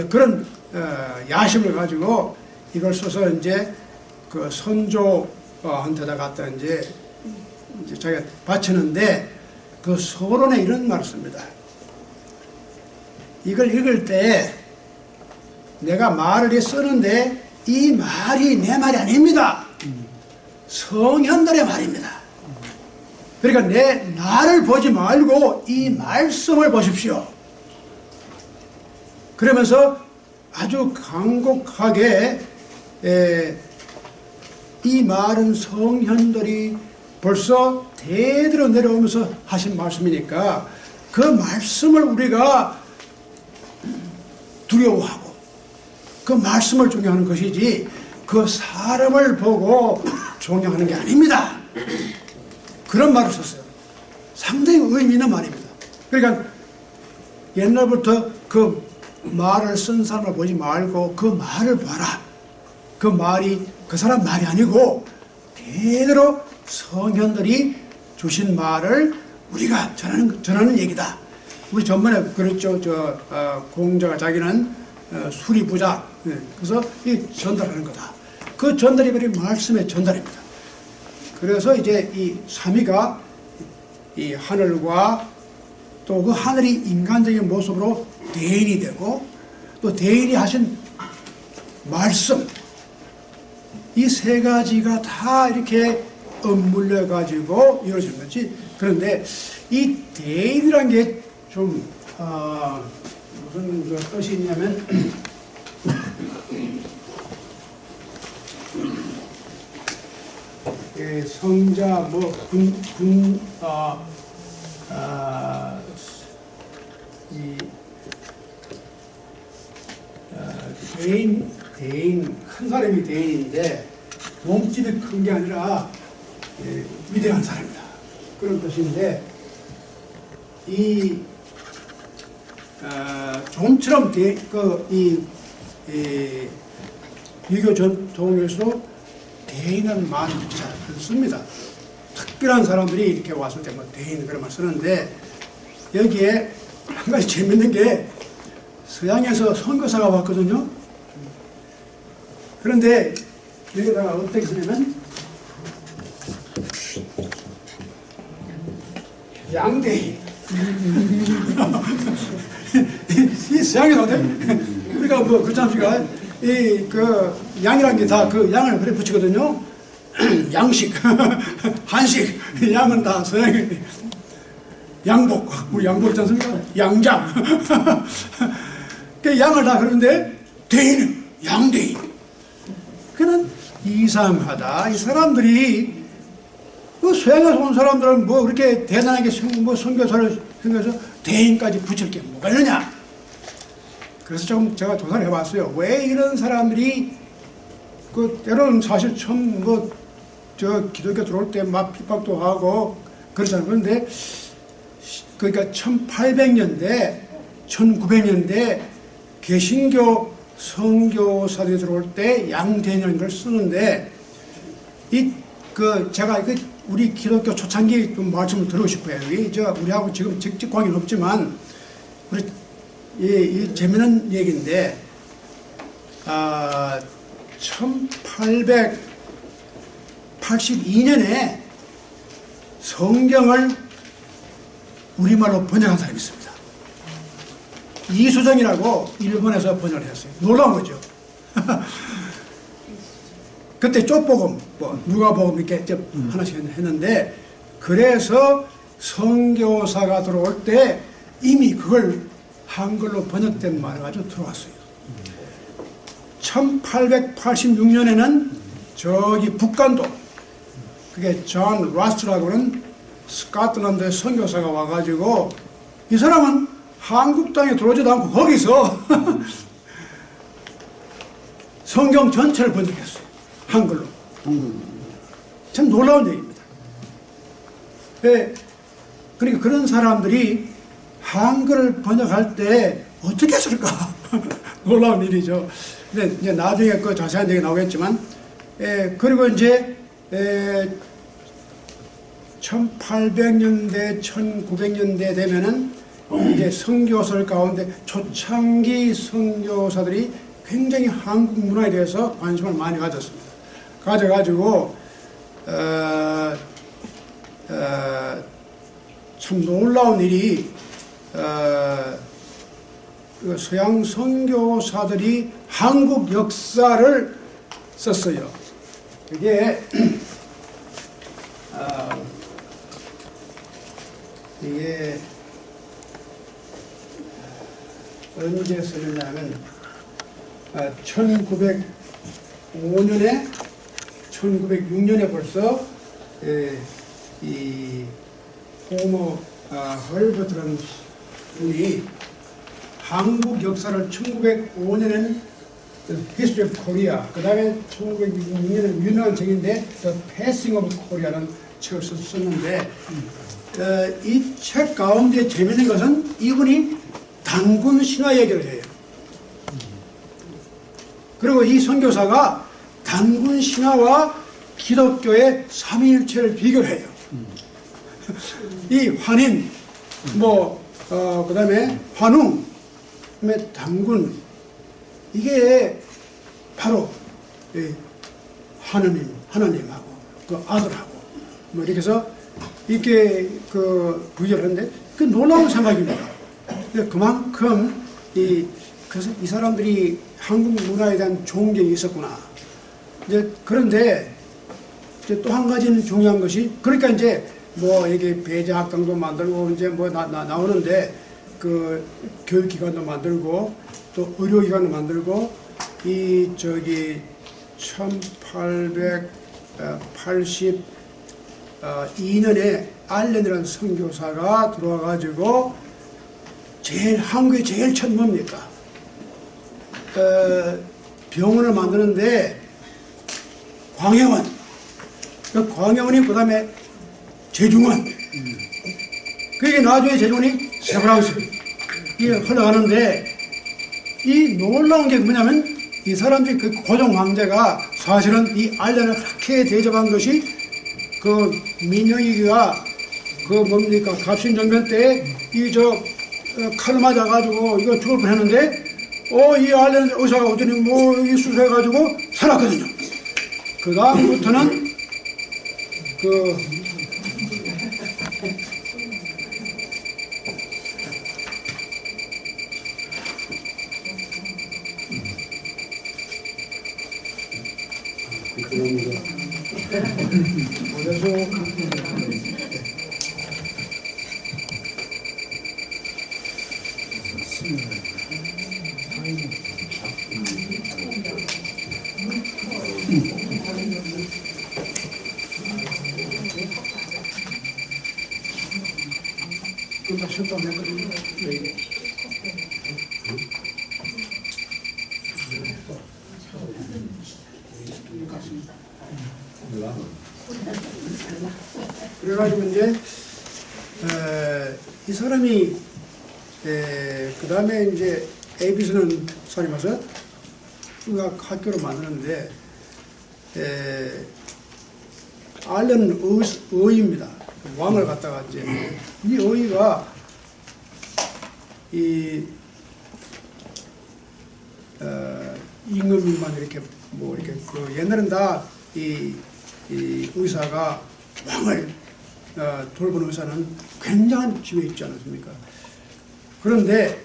그런 야심을 가지고 이걸 써서 이제 그 선조한테다 갖다 이제 자기가 바치는데 그 서론에 이런 말을 씁니다. 이걸 읽을 때 내가 말을 쓰는데 이 말이 내 말이 아닙니다. 성현들의 말입니다. 그러니까 나를 보지 말고 이 말씀을 보십시오. 그러면서 아주 간곡하게 이 말은 성현들이 벌써 대대로 내려오면서 하신 말씀이니까 그 말씀을 우리가 두려워하고 그 말씀을 존경하는 것이지 그 사람을 보고 존경하는 게 아닙니다. 그런 말을 썼어요. 상당히 의미 있는 말입니다. 그러니까 옛날부터 그 말을 쓴 사람을 보지 말고 그 말을 봐라. 그 말이 그 사람 말이 아니고 대대로 성현들이 주신 말을 우리가 전하는 얘기다. 우리 전번에 그랬죠. 공자가 자기는 수리부자. 그래서 이 전달하는 거다. 그 전달이 바로 말씀의 전달입니다. 그래서 이제 이 삼위가 이 하늘과 또 그 하늘이 인간적인 모습으로 대인이 되고 또 대인이 하신 말씀, 이 세 가지가 다 이렇게 엇물려 가지고 이루어진 거지. 그런데 이 대인이란 게 좀 무슨 뜻이 있냐면 성자 대인 큰 사람이 대인인데 몸집이 큰 게 아니라 위대한 사람이다. 그런 뜻인데 이 좀처럼 유교 전통에서도 대인은 많이 씁니다. 특별한 사람들이 이렇게 왔을 때 뭐 대인 그런 말 쓰는데 여기에 한 가지 재밌는 게 서양에서 선교사가 왔거든요. 그런데 여기다가 어떻게 쓰냐면 양대인 이 서양에서 어떻게 우리가 뭐 그렇지 않습니까? 이 그 양이라는 게 다 그 양을 그래 붙이거든요. 양식, 한식, 양은 다 서양이 양복, 우리 양복 있지 않습니까? 양장. 그 양을 다 그러는데 대인은 양대인. 그는 이상하다. 이 사람들이 그 서양에서 온 사람들은 뭐 그렇게 대단하게 뭐 선교사를 생겨서 대인까지 붙일 게 뭐가 있느냐? 그래서 좀 제가 조사를 해봤어요. 왜 이런 사람들이 그 때로는 사실 처음 뭐 저 기독교 들어올 때 막 핍박도 하고 그러잖아요. 그런데 그러니까 1800년대, 1900년대 개신교 선교사들이 들어올 때 양대인이라는 걸 쓰는데 제가 우리 기독교 초창기 좀 말씀을 드리고 싶어요. 우리하고 지금 직접 관계는 없지만 이 재미있는 얘기인데 1882년에 성경을 우리말로 번역한 사람이 있습니다. 이수정이라고 일본에서 번역을 했어요. 놀라운 거죠. 그때 쪽복음, 뭐 누가복음 이렇게 하나씩 했는데 그래서 선교사가 들어올 때 이미 그걸 한글로 번역된 말을 가지고 들어왔어요. 1886년에는 저기 북간도 그게 존 라스트라고는 스코틀랜드 선교사가 와가지고 이 사람은 한국 땅에 들어오지도 않고 거기서 성경 전체를 번역했어요. 한글로. 참 놀라운 얘기입니다. 네, 그러니까 그런 사람들이 한글을 번역할 때 어떻게 했을까? 놀라운 일이죠. 근데 이제 나중에 그 자세한 얘기 나오겠지만, 그리고 이제 1800년대, 1900년대 되면은 이제 선교사들 가운데 초창기 선교사들이 굉장히 한국 문화에 대해서 관심을 많이 가졌습니다. 가져가지고 참 놀라운 일이 서양 선교사들이 한국 역사를 썼어요. 그게 이게 언제 썼냐면 1905년에 1906년에 벌써 이 호머 헐버트라는 분이 한국 역사를 1905년에는 History of Korea, 그 다음에 1906년에 유명한 책인데 The Passing of Korea라는 책을 썼는데 이 책 가운데 재미있는 것은 이분이 단군 신화 얘기를 해요. 그리고 이 선교사가 단군 신화와 기독교의 삼위일체를 비교를 해요. 이 환인, 그 다음에 환웅, 그 다음에 단군, 이게 바로 하나님하고 그 아들하고 뭐 이렇게 해서 이렇게 그 비교를 하는데 그 놀라운 생각입니다. 그만큼 그래서 이 사람들이 한국 문화에 대한 존경이 있었구나. 그런데 이제 또 한 가지는 중요한 것이 그러니까 이제 뭐 이게 배제학당도 만들고 이제 뭐 나오는데 그 교육기관도 만들고 또 의료기관도 만들고 이 저기 1882년에 알렌이라는 선교사가 들어와가지고 한국에 제일 첫 뭡니까? 병원을 만드는데 광해원, 그 광해원이 그 다음에 재중원, 그게 나중에 제존이 세브란스 이게 흘러가는데 이 놀라운 게 뭐냐면 이 사람들이 그 고종 황제가 사실은 이 알렌을 그렇게 대접한 것이 그 민영이가 그 뭡니까 갑신정변 때 이 저 칼 맞아가지고 이거 죽을 뻔했는데 이 알렌 의사가 어쩌니 뭐 이 수술해가지고 살았거든요. 그 다음부터는 그 그래가지고 이제 이 사람이 그 다음에 이제 에이비스는 사람이 와서 의학 학교를 만드는데 알렌 의입니다. 왕을 갖다가 이제 이 의가 이 임금님만 이렇게 뭐 이렇게 그 옛날엔 다 이 의사가 왕을 돌보는 의사는 굉장한 지위에 있지 않았습니까? 그런데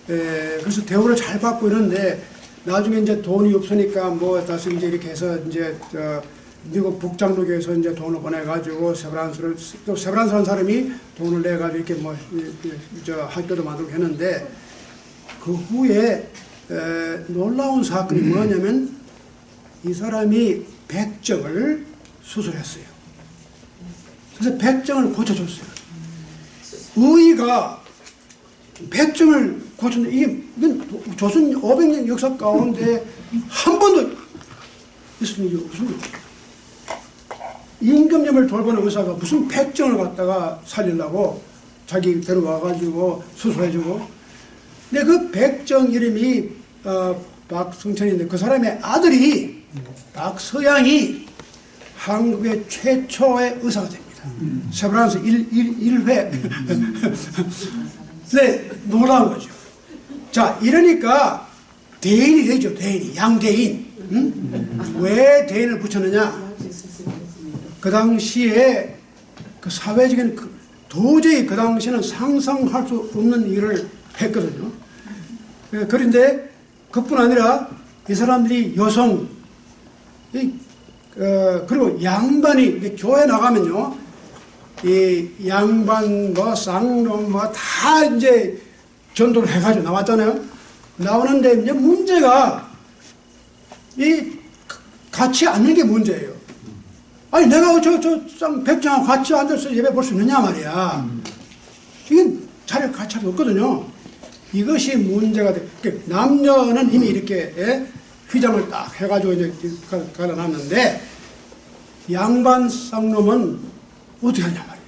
그래서 대우를 잘 받고 이러는데 나중에 이제 돈이 없으니까 뭐 다시 이제 이렇게 해서 이제 미국 북장로교에서 이제 돈을 보내가지고 세브란스라는 사람이 돈을 내가지고 이렇게 뭐 학교도 만들고 했는데 그 후에 놀라운 사건이 뭐냐면 이 사람이 백정을 수술했어요. 그래서 백정을 고쳐줬어요. 의가 백정을 고쳤는데 이건 조선 500년 역사 가운데 한 번도 있은 일이 없습니다. 임금님을 돌보는 의사가 무슨 백정을 갖다가 살리려고 자기 데려와가지고 수술해주고 근데 그 백정 이름이 박승천인데 그 사람의 아들이 박서양이 한국의 최초의 의사가 됩니다. 세브란스 1회. 네, 놀라운 거죠. 자, 이러니까 대인이 되죠. 대인이. 양대인. 응? 왜 대인을 붙였느냐? 그 당시에 그 사회적인 도저히 그 당시에는 상상할 수 없는 일을 했거든요. 그런데 그뿐 아니라 이 사람들이 여성 그리고 양반이 교회 나가면요 이 양반 뭐 쌍놈 뭐 다 이제 전도를 해가지고 나왔잖아요. 나오는데 이제 문제가 이 같이 앉는 게 문제예요. 아니 내가 저 백정하고 같이 앉아서 예배 볼 수 있느냐 말이야. 이게 자리를 같이 할 수 없거든요. 이것이 문제가 돼. 남녀는 이미 이렇게 휘장을 딱 해가지고 이제 갈아놨는데 양반 쌍놈은 어떻게 하냐 말이에요.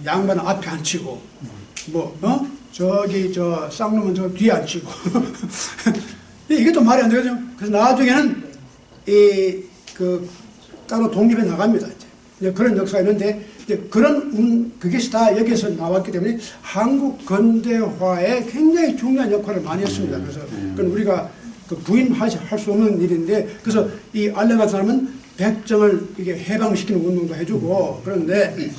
양반은 앞에 앉히고 저기 저 쌍놈은 저 뒤에 앉히고 이게 또 말이 안 되거든요. 그래서 나중에는 따로 독립해 나갑니다. 이제 그런 역사가 있는데 이제 그것이 다 여기서 나왔기 때문에 한국 근대화에 굉장히 중요한 역할을 많이 했습니다. 그래서 그건 우리가 부인할 수 없는 일인데 그래서 이 알렌 같은 사람은 백정을 이게 해방시키는 운동도 해주고 그런데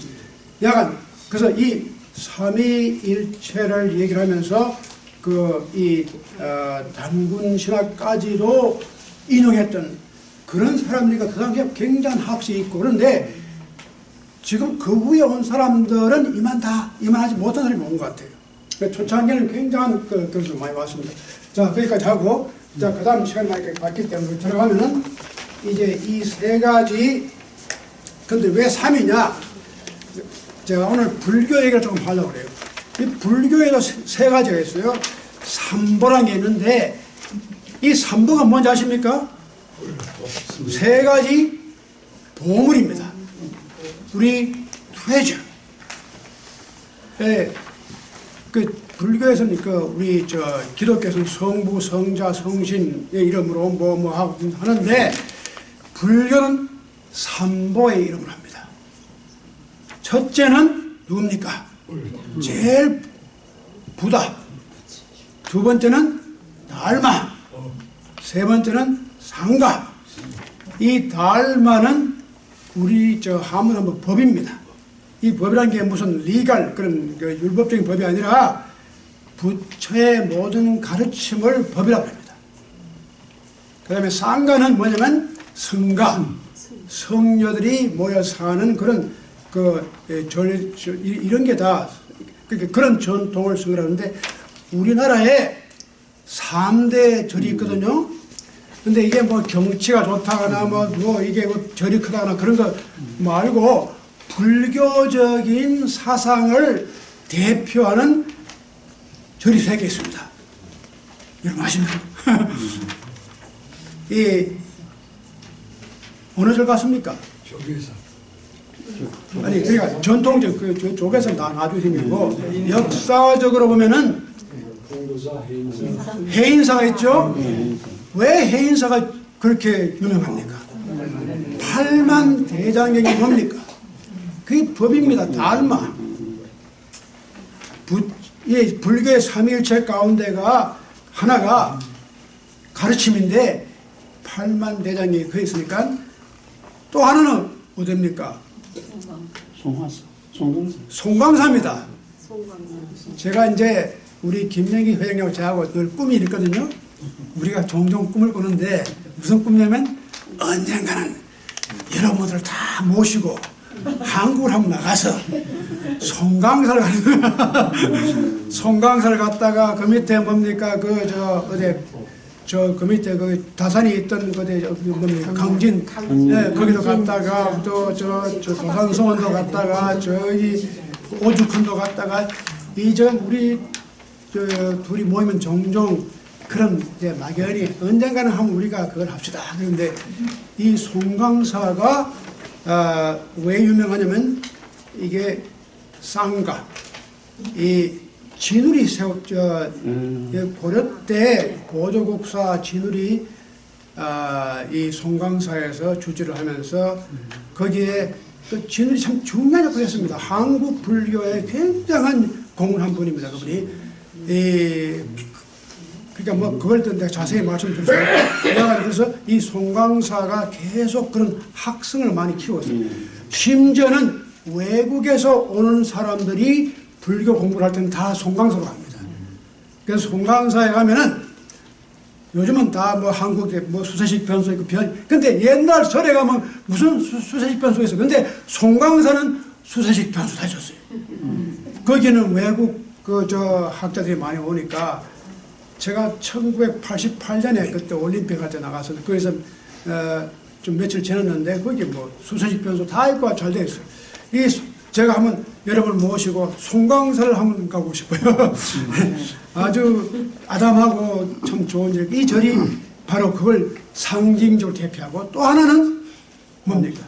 약간 그래서 이 삼위일체를 얘기를 하면서 단군 신학까지도 인용했던 그런 사람들이 그 당시에 굉장한 학식이 있고 그런데 지금 그 후에 온 사람들은 이만하지 못한 사람이 온 것 같아요. 초창기에는 굉장한 그것을 많이 왔습니다. 자, 거기까지 하고, 자, 그 다음 시간이 많이 바뀌기 때문에 들어가면은 이제 이 세 가지, 근데 왜 3이냐? 제가 오늘 불교 얘기를 조금 하려고 그래요. 이 불교에도 세 가지가 있어요. 삼보라는 게 있는데, 이 삼보가 뭔지 아십니까? 세 가지 보물입니다. 우리 트레저. 예, 그 불교에서는 우리 기독교에서는 성부, 성자, 성신의 이름으로 뭐 하고 하는데 불교는 삼보의 이름으로 합니다. 첫째는 누굽니까? 제일 부다. 두 번째는 달마. 세 번째는 상가. 이 달마는 우리 한문 법입니다. 이 법이라는 게 무슨 리갈 그런 율법적인 법이 아니라 부처의 모든 가르침을 법이라고 합니다. 그 다음에 상가는 뭐냐면 성가, 성녀들이 모여 사는 그런 이런 게 다 그런 전통을 성가하는데 우리나라에 3대 절이 있거든요. 근데 이게 뭐 경치가 좋다거나 뭐 이게 뭐 절이 크다거나 그런 거 말고 불교적인 사상을 대표하는 절이 3개 있습니다. 여러분 아십니까? 어느 절 같습니까? 조계사. 아니 그러니까 전통적 조계사 나중에 생기고 역사적으로 보면은 통도사, 해인사. 해인사가 있죠. 왜 해인사가 그렇게 유명합니까? 8만 대장경이 뭡니까? 그게 법입니다. 달마. 불교의 삼일체 가운데가 하나가 가르침인데 8만 대장경이 그 있으니까 또 하나는 어디입니까? 송광사입니다. 제가 이제 우리 김명기 회장님하고 저하고 늘 꿈이 있거든요. 우리가 종종 꿈을 꾸는데 무슨 꿈이냐면 언젠가는 여러분들 다 모시고 한국을 한번 나가서 송강사를 가는 송강사를 갔다가 그 밑에 뭡니까 그 밑에 그 다산이 있던 뭡니까 강진 거기도 갔다가 또 도산성원도 갔다가 저기 오죽헌도 갔다가 우리 둘이 모이면 종종 그런 이제 막연히 언젠가는 한번 우리가 그걸 합시다. 그런데 이 송강사가 왜 유명하냐면 이게 쌍가 이 진울이 고려 때 보조국사 진울이 이 송강사에서 주지를 하면서 거기에 그 진울이 참 중요한 역할을 했습니다. 한국 불교의 굉장한 공헌한 분입니다. 그분이 그러니까 뭐 그걸 또 내가 자세히 말씀드렸어요. 그래서 이 송강사가 계속 그런 학생을 많이 키웠어요. 심지어는 외국에서 오는 사람들이 불교 공부를 할 때는 다 송강사로 갑니다. 그래서 송강사에 가면은 요즘은 다 뭐 한국에 뭐 수세식 변소 있고 근데 옛날 절에 가면 무슨 수세식 변소가 있어. 근데 송강사는 수세식 변소 다 줬어요. 거기는 외국 학자들이 많이 오니까 제가 1988년에 그때 올림픽 할 때 나가서 거기서 좀 며칠 지났는데 거기 뭐 수세식 변소 다 있고 잘 되어 있어요. 제가 한번 여러분을 모시고 송강사를 한번 가고 싶어요. 아주 아담하고 참 좋은 절. 이 절이 바로 그걸 상징적으로 대표하고 또 하나는 뭡니까?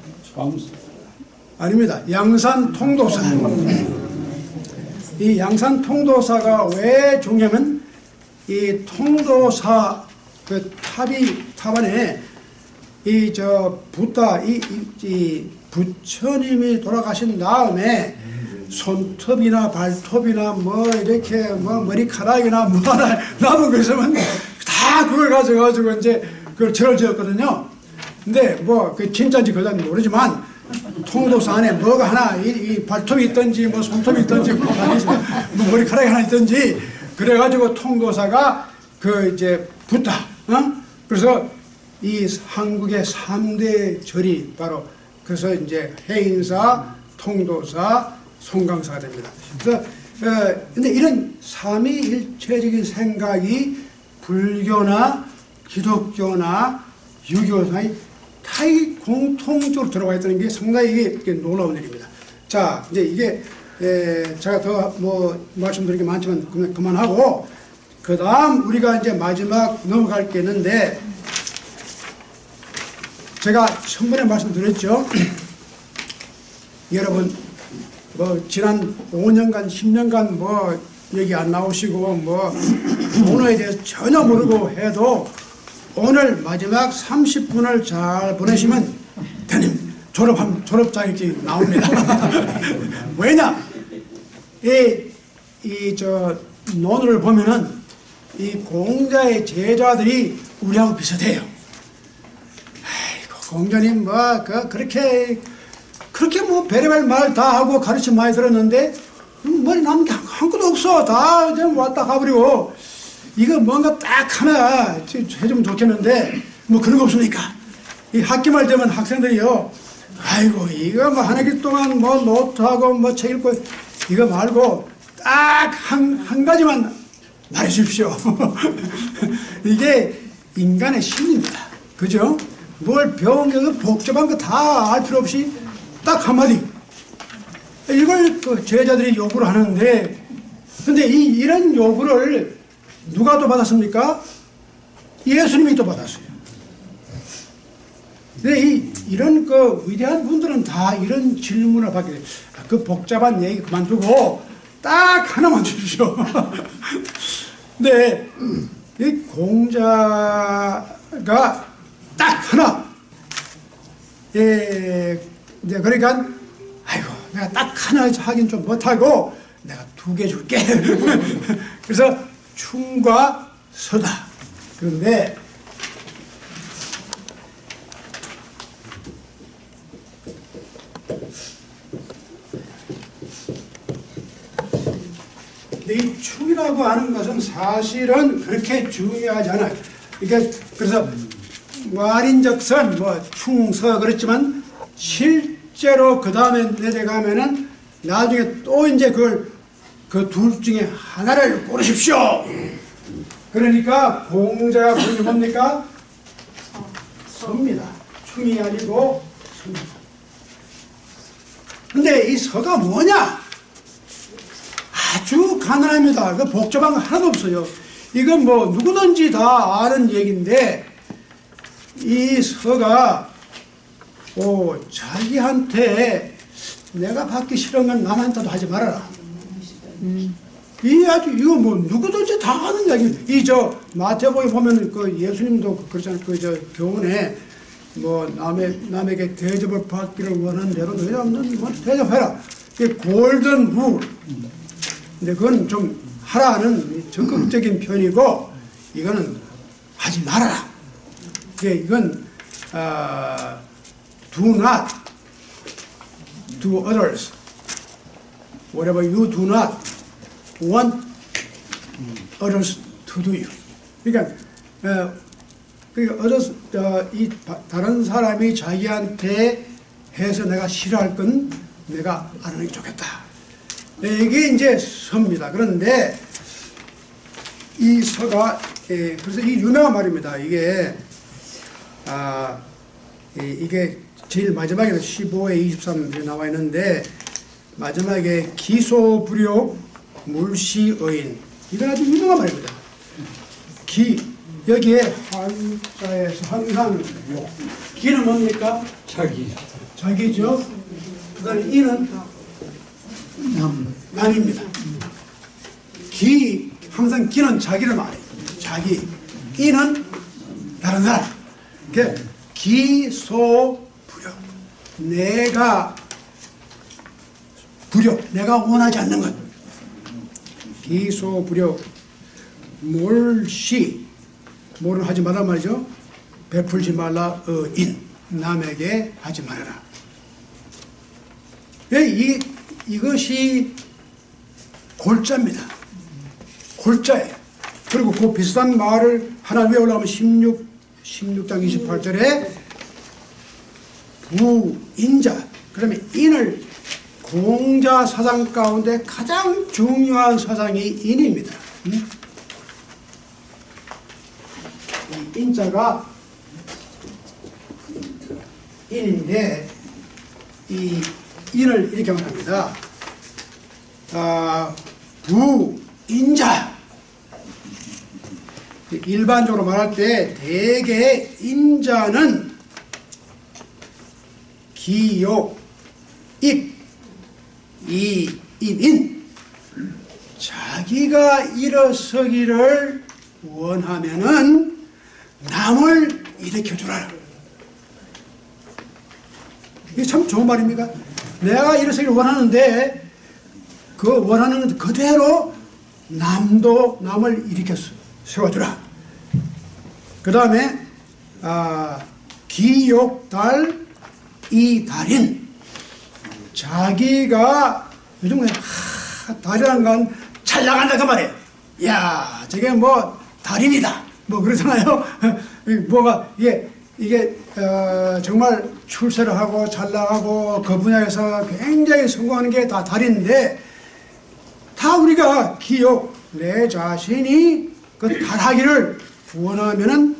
아닙니다. 양산 통도사. 이 양산 통도사가 왜 중요하면 이 통도사 그 탑 안에 부처님이 돌아가신 다음에 손톱이나 발톱이나 뭐 이렇게 뭐 머리카락이나 뭐 하나 남은 거 있으면 다 그걸 가져가지고 이제 그걸 절을 지었거든요. 근데 뭐 그 진짜인지 그런지 모르지만 통도사 안에 뭐가 하나 이 발톱이 있든지 뭐 손톱이 있든지 뭐 머리카락이 하나 있든지 그래가지고 통도사가 그 이제 붙다. 그래서 이 한국의 3대 절이 바로 그래서 이제 해인사, 통도사, 송강사가 됩니다. 그래서 근데 이런 삼위일체적인 생각이 불교나 기독교나 유교나 다 공통적으로 들어가 있다는 게 상당히 이게 놀라운 일입니다. 자, 이제 이게 제가 더 뭐 말씀드릴 게 많지만 그만하고 그 다음 우리가 이제 마지막 넘어갈 게 있는데 제가 전번에 말씀드렸죠. 여러분 뭐 지난 5년간 10년간 뭐 여기 안 나오시고 뭐 언어에 대해서 전혀 모르고 해도 오늘 마지막 30분을 잘 보내시면 대님 졸업 자격이 나옵니다. 왜냐? 저 논어를 보면은 이 공자의 제자들이 우리하고 비슷해요. 아이고 공자님 뭐 그렇게 뭐 별의별 말 다 하고 가르침 많이 들었는데 머리 남은 게 한 것도 없어. 다 이제 왔다 가버리고 이거 뭔가 딱 하나 해주면 좋겠는데 뭐 그런 거 없으니까 이 학기말 되면 학생들이요. 아이고 이거 뭐 한 학기 동안 뭐 노트하고 뭐 책 읽고 이거 말고 딱 한 가지만 말해주십시오. 이게 인간의 심리입니다. 그죠? 뭘 배운 게 복잡한 거 다 알 필요 없이 딱 한마디. 이걸 그 제자들이 요구를 하는데, 근데 이런 요구를 누가 또 받았습니까? 예수님이 또 받았어요. 근데 이런 그 위대한 분들은 다 이런 질문을 받게 돼요. 그 복잡한 얘기 그만두고 딱 하나만 주십시오. 근데 이 공자가 딱 하나, 이제 그러니까 아이고 내가 딱 하나 하긴 좀 못하고 내가 2개 줄게. 그래서 충과 서다. 그런데 이 충이라고 하는 것은 사실은 그렇게 중요하지 않아요. 이게 그래서 말인적선 뭐 충서 그렇지만 실제로 그 다음에 내려가면은 나중에 또 이제 그 둘 중에 하나를 고르십시오. 그러니까 공자가 고른 게 뭡니까? 서입니다. 충이 아니고 서입니다. 근데 이 서가 뭐냐? 아주 간단합니다. 그 복잡한 거 하나도 없어요. 이건 뭐 누구든지 다 아는 얘기인데 이 서가 자기한테 내가 받기 싫은 건 남한테도 하지 말아라. 이 아주 이거 뭐 누구든지 다 아는 얘기. 이 저 마태복에 보면 그 예수님도 그렇잖아요. 그 저 교훈에 뭐 남에게 대접을 받기를 원하는 대로 너희는 뭐 대접해라. 이 골든 룰. 근데 그건 좀 하라는 적극적인 편이고 이거는 하지 말아라. 이건 do not do others whatever you do not want others to do you. 그러니까 others, 다른 사람이 자기한테 해서 내가 싫어할 건 내가 안 하는 게 좋겠다. 이게 이제 서입니다. 그런데 이 서가 그래서 이 유명한 말입니다. 이게 이게 제일 마지막에 15에 23 나와 있는데 마지막에 기소불욕 물시의인, 이건 아주 유명한 말입니다. 여기에 한자에서 항상 기는 뭡니까? 자기죠. 그 다음에 이는 남입니다. 항상 기는 자기를 말해요. 자기. 이는 다른 사람. 그러니까 기소불욕. 내가 원하지 않는 것. 기소불욕. 몰시. 뭐를 하지 말란 말이죠. 베풀지 말라. 남에게 하지 말아라. 이것이 골자입니다. 골자예요. 그리고 그 비슷한 말을 하나 위에 올라가면 16장 28절에 부인자, 그러면 인을 공자 사상 가운데 가장 중요한 사상이 인입니다. 이 인자가 인인데 이 인을 이렇게 말합니다. 부인자. 일반적으로 말할 때 대개 인자는 기요, 입, 이민 자기가 일어서기를 원하면은 남을 일으켜주라. 이게 참 좋은 말입니까? 내가 일어서기를 원하는데 그 원하는 그대로 남도 남을 일으켜 세워주라. 그 다음에 기욕달 이달인 자기가 요즘 달이라는 건 잘 나간다 그 말이에요. 야 저게 뭐 달인이다 뭐 그러잖아요. 뭐가 이게 정말 출세를 하고 잘 나가고 그 분야에서 굉장히 성공하는 게 다 달인데 다 우리가 기욕 내 자신이 그 달하기를 원하면은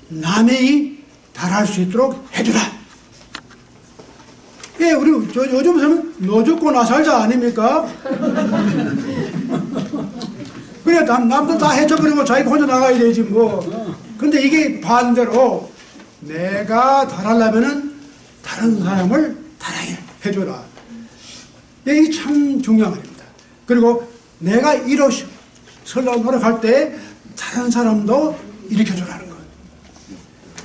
남이 달할 수 있도록 해주라. 예, 우리 요즘에서는 너 죽고 나 살자 아닙니까? 그래 남들 다 해쳐버리고 자기가 혼자 나가야 되지 뭐. 근데 이게 반대로 내가 달하려면은 다른 사람을 달하게 해줘라. 이게 참 중요한 말입니다. 그리고 내가 일어서려고 노력할 때 다른 사람도 일으켜주라는 거예요.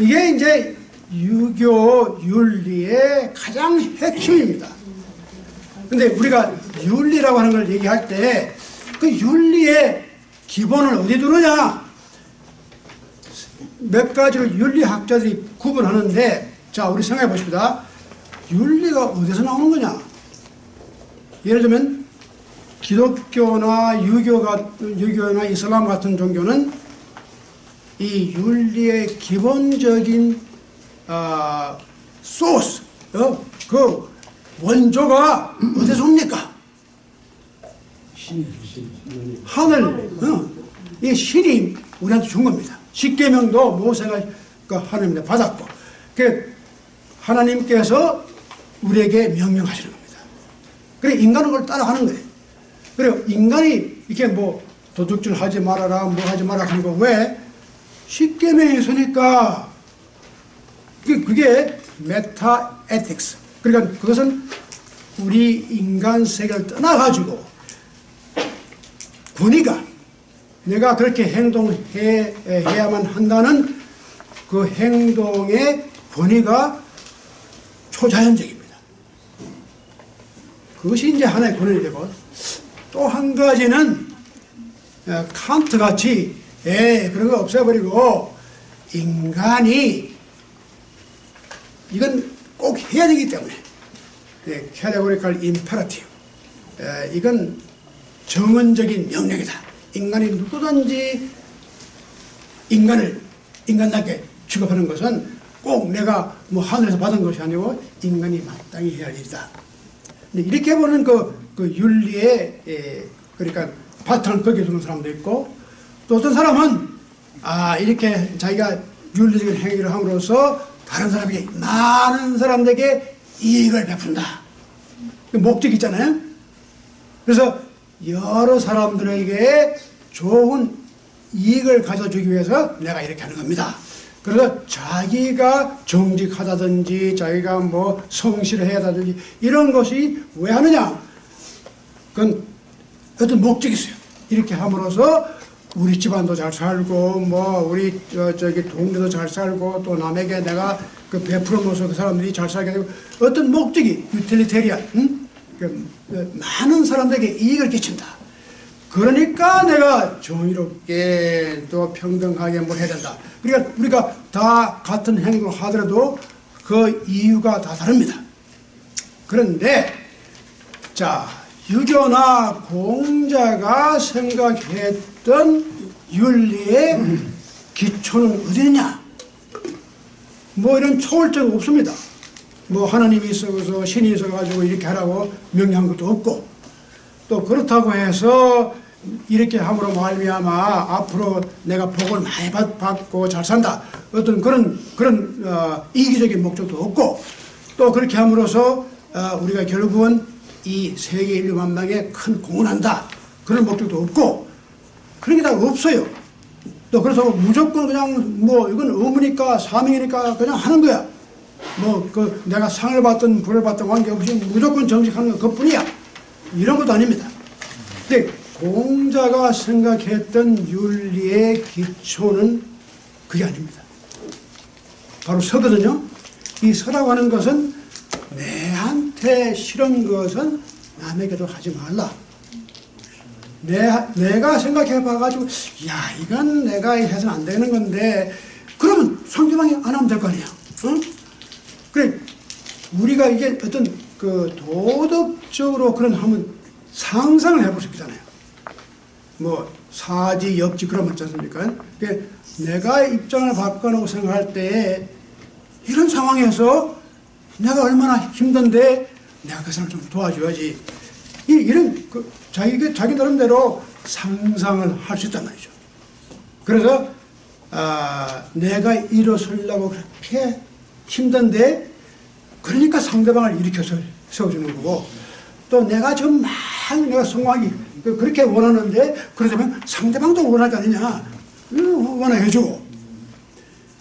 이게 이제 유교 윤리의 가장 핵심입니다. 근데 우리가 윤리라고 하는 걸 얘기할 때 그 윤리의 기본을 어디 두느냐? 몇 가지로 윤리학자들이 구분하는데, 자, 우리 생각해 보십시다. 윤리가 어디서 나오는 거냐? 예를 들면 기독교나 유교나 이슬람 같은 종교는 이 윤리의 기본적인 소스, 그 원조가 어디서 옵니까? 하늘, 이 신이 우리한테 준 겁니다. 십계명도 모세가 하나님한테 받았고, 그 하나님께서 우리에게 명령하시는 겁니다. 그래 인간은 그걸 따라하는 거예요. 그리고 인간이 이렇게 뭐 도둑질 하지 말아라, 뭐 하지 말아라 하는 거 왜? 십계명이 있으니까. 그게 메타 에틱스. 그러니까 그것은 우리 인간 세계를 떠나가지고 권위가 내가 그렇게 행동해야만 한다는 그 행동의 권위가 초자연적입니다. 그것이 이제 하나의 권위 되고, 또 한 가지는 칸트 같이 그런 거 없애버리고 인간이 이건 꼭 해야 되기 때문에 캐테고리컬 임페러티브, 이건 정언적인 명령이다. 인간이 누구든지 인간답게 취급하는 것은 꼭 내가 뭐 하늘에서 받은 것이 아니고 인간이 마땅히 해야 할 일이다. 근데 이렇게 보는 그 윤리의 그러니까 바탕을 거기에 두는 사람도 있고, 또 어떤 사람은 이렇게 자기가 윤리적인 행위를 함으로써 다른 사람에게, 많은 사람들에게 이익을 베푼다. 목적이 있잖아요. 그래서 여러 사람들에게 좋은 이익을 가져주기 위해서 내가 이렇게 하는 겁니다. 그래서 자기가 정직하다든지 자기가 뭐 성실을 해야 하다든지 이런 것이 왜 하느냐? 그건 어떤 목적이 있어요. 이렇게 함으로써 우리 집안도 잘 살고 뭐 우리 저기 동네도 잘 살고 또 남에게 내가 그 베풀어놓아서 그 사람들이 잘 살게 되고, 어떤 목적이 유틸리테리안, 많은 사람들에게 이익을 끼친다. 그러니까 내가 정의롭게 또 평등하게 뭘 해야 된다. 그러니까 우리가 다 같은 행동을 하더라도 그 이유가 다 다릅니다. 그런데 자, 유교나 공자가 생각했던 윤리의 기초는 어디 있느냐? 뭐 이런 초월적 없습니다. 뭐 하나님이 있어서 신이 있어가지고 이렇게 하라고 명령한 것도 없고, 또 그렇다고 해서 이렇게 함으로 말미암아 앞으로 내가 복을 많이 받고 잘 산다, 어떤 그런 이기적인 목적도 없고, 또 그렇게 함으로써 우리가 결국은 이 세계 인류 만방에 큰 공을 한다, 그런 목적도 없고, 그런 게 다 없어요. 또 그래서 무조건 그냥 뭐 이건 의무니까 사명이니까 그냥 하는 거야. 뭐 내가 상을 받든 벌을 받든 관계없이 무조건 정직하는 것 그뿐이야. 이런 것도 아닙니다. 근데 공자가 생각했던 윤리의 기초는 그게 아닙니다. 바로 서거든요. 이 서라고 하는 것은 내한테 싫은 것은 남에게도 하지 말라. 내가 생각해 봐가지고, 야, 이건 내가 해서는 안 되는 건데, 그러면 상대방이 안 하면 될 거 아니야. 응? 그래, 우리가 이게 어떤 그 도덕적으로 그런 하면 상상을 해볼 수 있잖아요. 뭐, 사지, 역지 그런 거 있지 않습니까? 그러니까 내가 입장을 바꿔놓고 생각할 때, 이런 상황에서 내가 얼마나 힘든데, 내가 그 사람을 좀 도와줘야지. 이런, 자기 나름대로 상상을 할 수 있단 말이죠. 그래서, 내가 일어서려고 그렇게 힘든데, 그러니까 상대방을 일으켜서 세워주는 거고, 또 내가 좀 막 내가 성공하기 그렇게 원하는데, 그러자면 상대방도 원할 거 아니냐. 원해주고.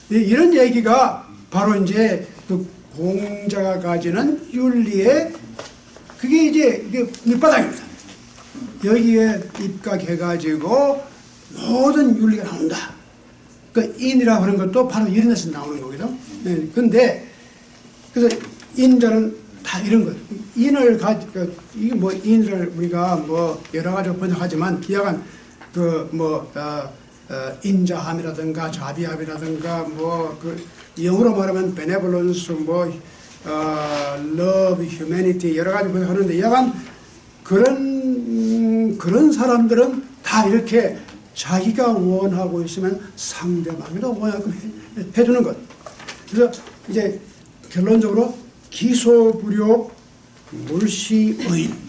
이런 얘기가 바로 이제 그 공자가 가지는 윤리의 그게 이제 이게 밑바닥입니다. 여기에 입각해가지고 모든 윤리가 나온다. 그 인이라고 하는 것도 바로 이런 데서 나오는 거거든. 근데 그래서 인자는 다 이런 것. 인을 이게 뭐 인을 우리가 뭐 여러 가지로 번역하지만 약간 그 뭐 인자함이라든가 자비함이라든가 뭐 그 영어로 말하면 benevolence 뭐 love, humanity 여러 가지 번역하는데 약간 그런 사람들은 다 이렇게 자기가 원하고 있으면 상대방이도 원하게끔 해주는 것. 그래서 이제 결론적으로 기소불욕 물시의인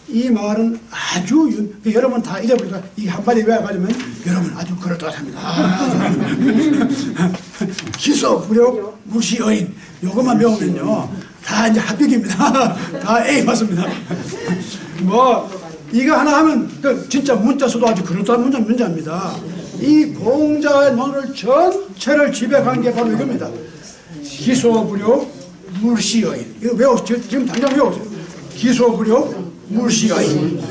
이 말은 아주 여러분 다 잊어버리니까 이 한마디 외워가지면 여러분 아주 그럴듯합니다. 기소불욕 물시의인 요것만 배우면요 다 이제 합격입니다. 다 A 맞습니다. 뭐 이거 하나 하면 진짜 문자 써도 아주 그럴듯한 문자입니다. 이 공자의 논을 전체를 지배한 게 바로 이겁니다. 기소불욕 물시의인 이거 지금 당장 외우세요. 기소불욕 물시의인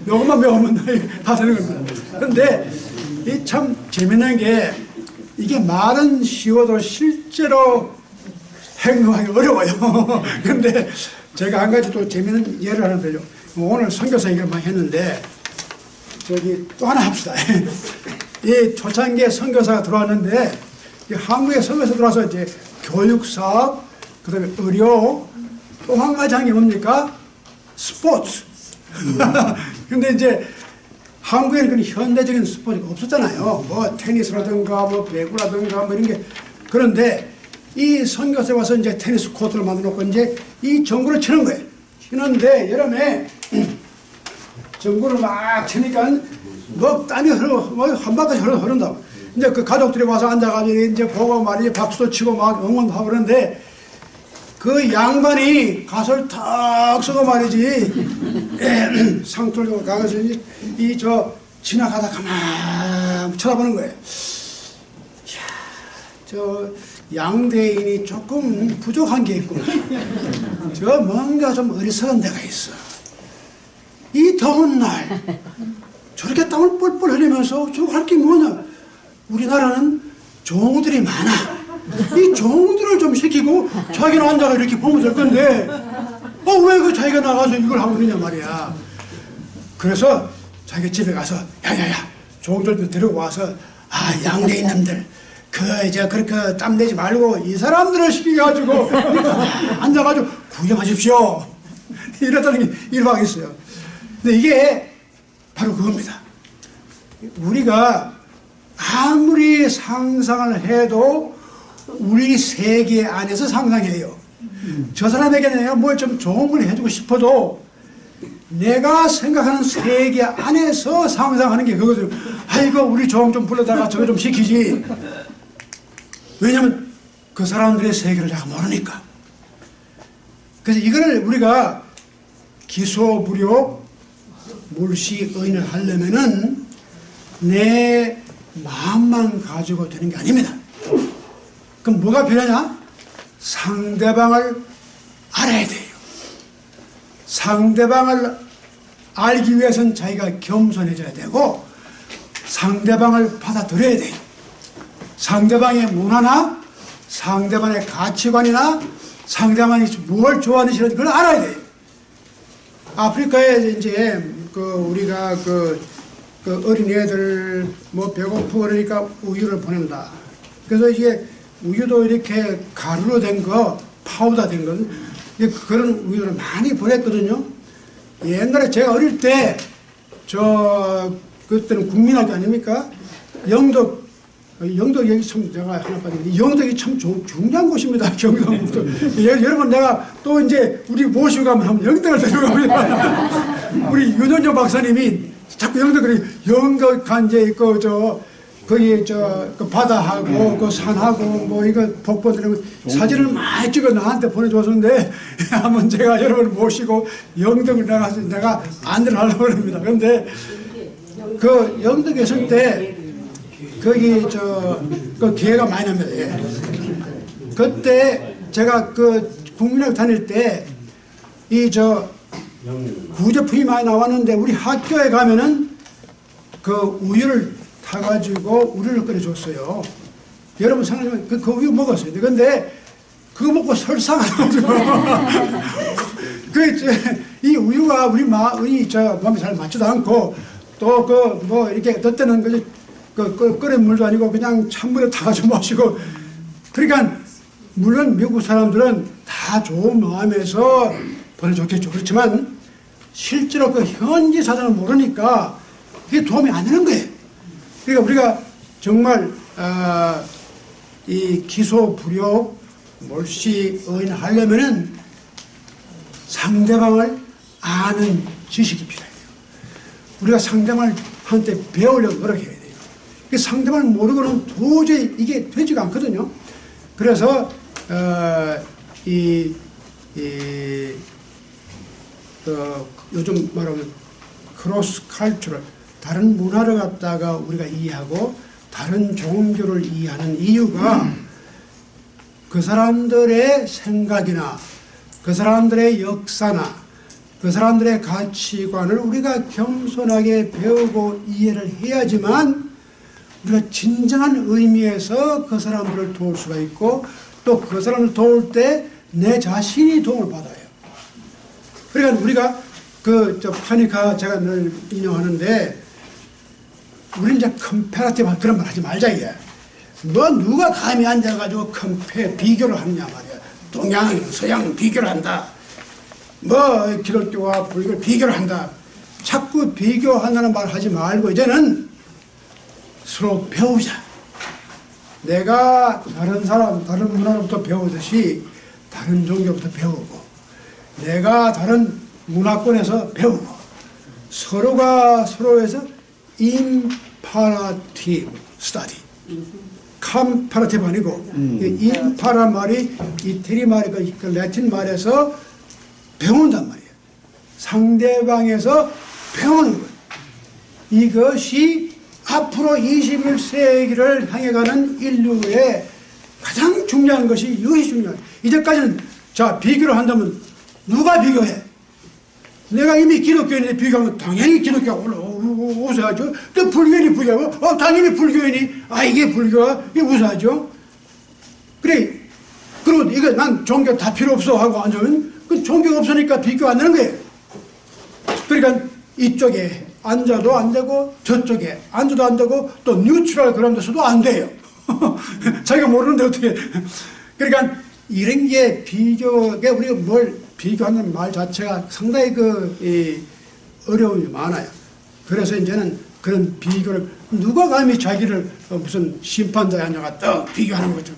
이것만 배우면 다 되는 겁니다. 그런데 이 참 재미난 게 이게 말은 쉬워도 실제로 행동하기 어려워요. 근데 제가 한 가지 또 재미있는 예를 하나 들려. 오늘 선교사 얘기를 많이 했는데 저기 또 하나 합시다. 이 초창기에 선교사가 들어왔는데 한국에 선교사 들어와서 이제 교육사업, 그다음에 의료, 또 한 가지 한 게 뭡니까? 스포츠. 근데 이제 한국에는 그런 현대적인 스포츠가 없었잖아요. 뭐 테니스라든가 뭐 배구라든가 뭐 이런 게. 그런데 이 선교사에 와서 이제 테니스 코트를 만들어 놓고 이제 이 전구를 치는 거예요. 치는데 여름에 전구를 막 치니까 뭐 땀이 뭐 한 바퀴 흐른다. 이제 그 가족들이 와서 앉아가지고 이제 보고 말이지 박수도 치고 막 응원도 하고 그러는데 그 양반이 가설 탁 쓰고 말이지 상투를 가서 이 저 지나가다 가만 쳐다보는 거예요. 이야, 저 양대인이 조금 부족한 게 있구나. 저 뭔가 좀 어리석은 데가 있어. 이 더운 날 저렇게 땀을 뻘뻘 흘리면서 저거 할 게 뭐냐. 우리나라는 종들이 많아. 이 종들을 좀 시키고 자기는 앉아서 이렇게 보면 될 건데 왜 그 자기가 나가서 이걸 하고 있느냐 말이야. 그래서 자기 집에 가서 야야야 종들도 데리고 와서 양대인 놈들 이제 그렇게 땀내지 말고 이 사람들을 시켜가지고 앉아가지고 구경하십시오. 이랬다는 게 일화가 있어요. 근데 이게 바로 그겁니다. 우리가 아무리 상상을 해도 우리 세계 안에서 상상해요. 저 사람에게 내가 뭘 좀 좋은 걸 해주고 싶어도 내가 생각하는 세계 안에서 상상하는 게 그거죠. 아이고 우리 종 좀 불러다가 저거 좀 시키지. 왜냐면 그 사람들의 세계를 내가 모르니까. 그래서 이거를 우리가 기소불욕 물시의인을 하려면은 내 마음만 가지고 되는 게 아닙니다. 그럼 뭐가 필요하냐? 상대방을 알아야 돼요. 상대방을 알기 위해서는 자기가 겸손해져야 되고 상대방을 받아들여야 돼요. 상대방의 문화나 상대방의 가치관이나 상대방이 뭘 좋아하는지 그걸 알아야 돼요. 아프리카에 이제 우리가 어린애들 뭐 배고프고 그러니까 우유를 보낸다. 그래서 이게 우유도 이렇게 가루로 된 거, 파우더 된 거, 그런 우유를 많이 보냈거든요. 옛날에 제가 어릴 때, 그때는 국민학교 아닙니까? 영덕 여기 참 제가 하나 빠졌는데, 영덕이 참 중요한 곳입니다. 경상북도. 여러분, 내가 또 이제 우리 모시고 가면 한번 영덕을 데려갑니다. 우리 윤원조 박사님이 자꾸 영덕 간제 있고, 거기 그 바다하고 그 산하고 뭐 이거 복보들하고 사진을 많이 찍어 나한테 보내줬었는데 한번 제가 여러분을 모시고 영덕을 나가서 내가 안내를 하려고 합니다. 그런데 그 영덕에 있을 때 거기 그 기회가 많이 납니다. 예. 그때 제가 그 국민학교 다닐 때 이 구제품이 많이 나왔는데 우리 학교에 가면은 그 우유를 타가지고 우유를 끓여줬어요. 여러분 생각하면 그 우유 먹었어요. 근데 그거 먹고 설사가지고 이 우유가 우리 몸에 잘 맞지도 않고 또 뭐 이렇게 덧대는 끓인 물도 아니고 그냥 찬물에 타가지고 마시고 그러니까 물론 미국 사람들은 다 좋은 마음에서 보내줬겠죠. 그렇지만 실제로 그 현지 사정을 모르니까 그게 도움이 안 되는 거예요. 그러니까 우리가 정말 이 기소, 불효, 몰시, 의인 하려면은 상대방을 아는 지식이 필요해요. 우리가 상대방한테 배우려고 노력해야 돼요. 상대방을 모르고는 도저히 이게 되지가 않거든요. 그래서 요즘 말하면 크로스 칼처럴 다른 문화를 갖다가 우리가 이해하고 다른 종교를 이해하는 이유가 그 사람들의 생각이나 그 사람들의 역사나 그 사람들의 가치관을 우리가 겸손하게 배우고 이해를 해야지만 우리가 진정한 의미에서 그 사람들을 도울 수가 있고 또 그 사람을 도울 때 내 자신이 도움을 받아요. 그러니까 우리가 파니카 제가 늘 인용하는데 우리는 이제 컴패러티브 그런 말 하지 말자 이게. 뭐 누가 감히 앉아가지고 비교를 하느냐 말이야. 동양, 서양 비교를 한다. 뭐 기독교와 불교를 비교를 한다. 자꾸 비교한다는 말 하지 말고 이제는 서로 배우자. 내가 다른 사람, 다른 문화로부터 배우듯이 다른 종교부터 배우고 내가 다른 문화권에서 배우고 서로가 서로에서 임파라티브 스타디 컴파라티브 아니고 임파라 말이 이태리 말이 그 라틴 말에서 배운단 말이에요. 상대방에서 배우는 것. 이것이 앞으로 21세기를 향해 가는 인류의 가장 중요한 것이 이것이 중요해요. 이제까지는 자 비교를 한다면 누가 비교해? 내가 이미 기독교인인데 비교하면 당연히 기독교가 우세하죠. 또 불교인이 비교하고 당연히 불교인이 이게 불교야 이게 우세하죠. 그래 그리고 이거 난 종교 다 필요 없어 하고 앉으면 그 종교가 없으니까 비교 안 되는 거예요. 그러니까 이쪽에 앉아도 안 되고 저쪽에 앉아도 안 되고 또 뉴트럴 그런 데서도 안 돼요. 자기가 모르는데 어떻게. 그러니까 이런 게 비교가 우리가 뭘 비교하는 말 자체가 상당히 어려움이 많아요. 그래서 이제는 그런 비교를 누가 감히 자기를 무슨 심판자에 앉아가 비교하는 거죠.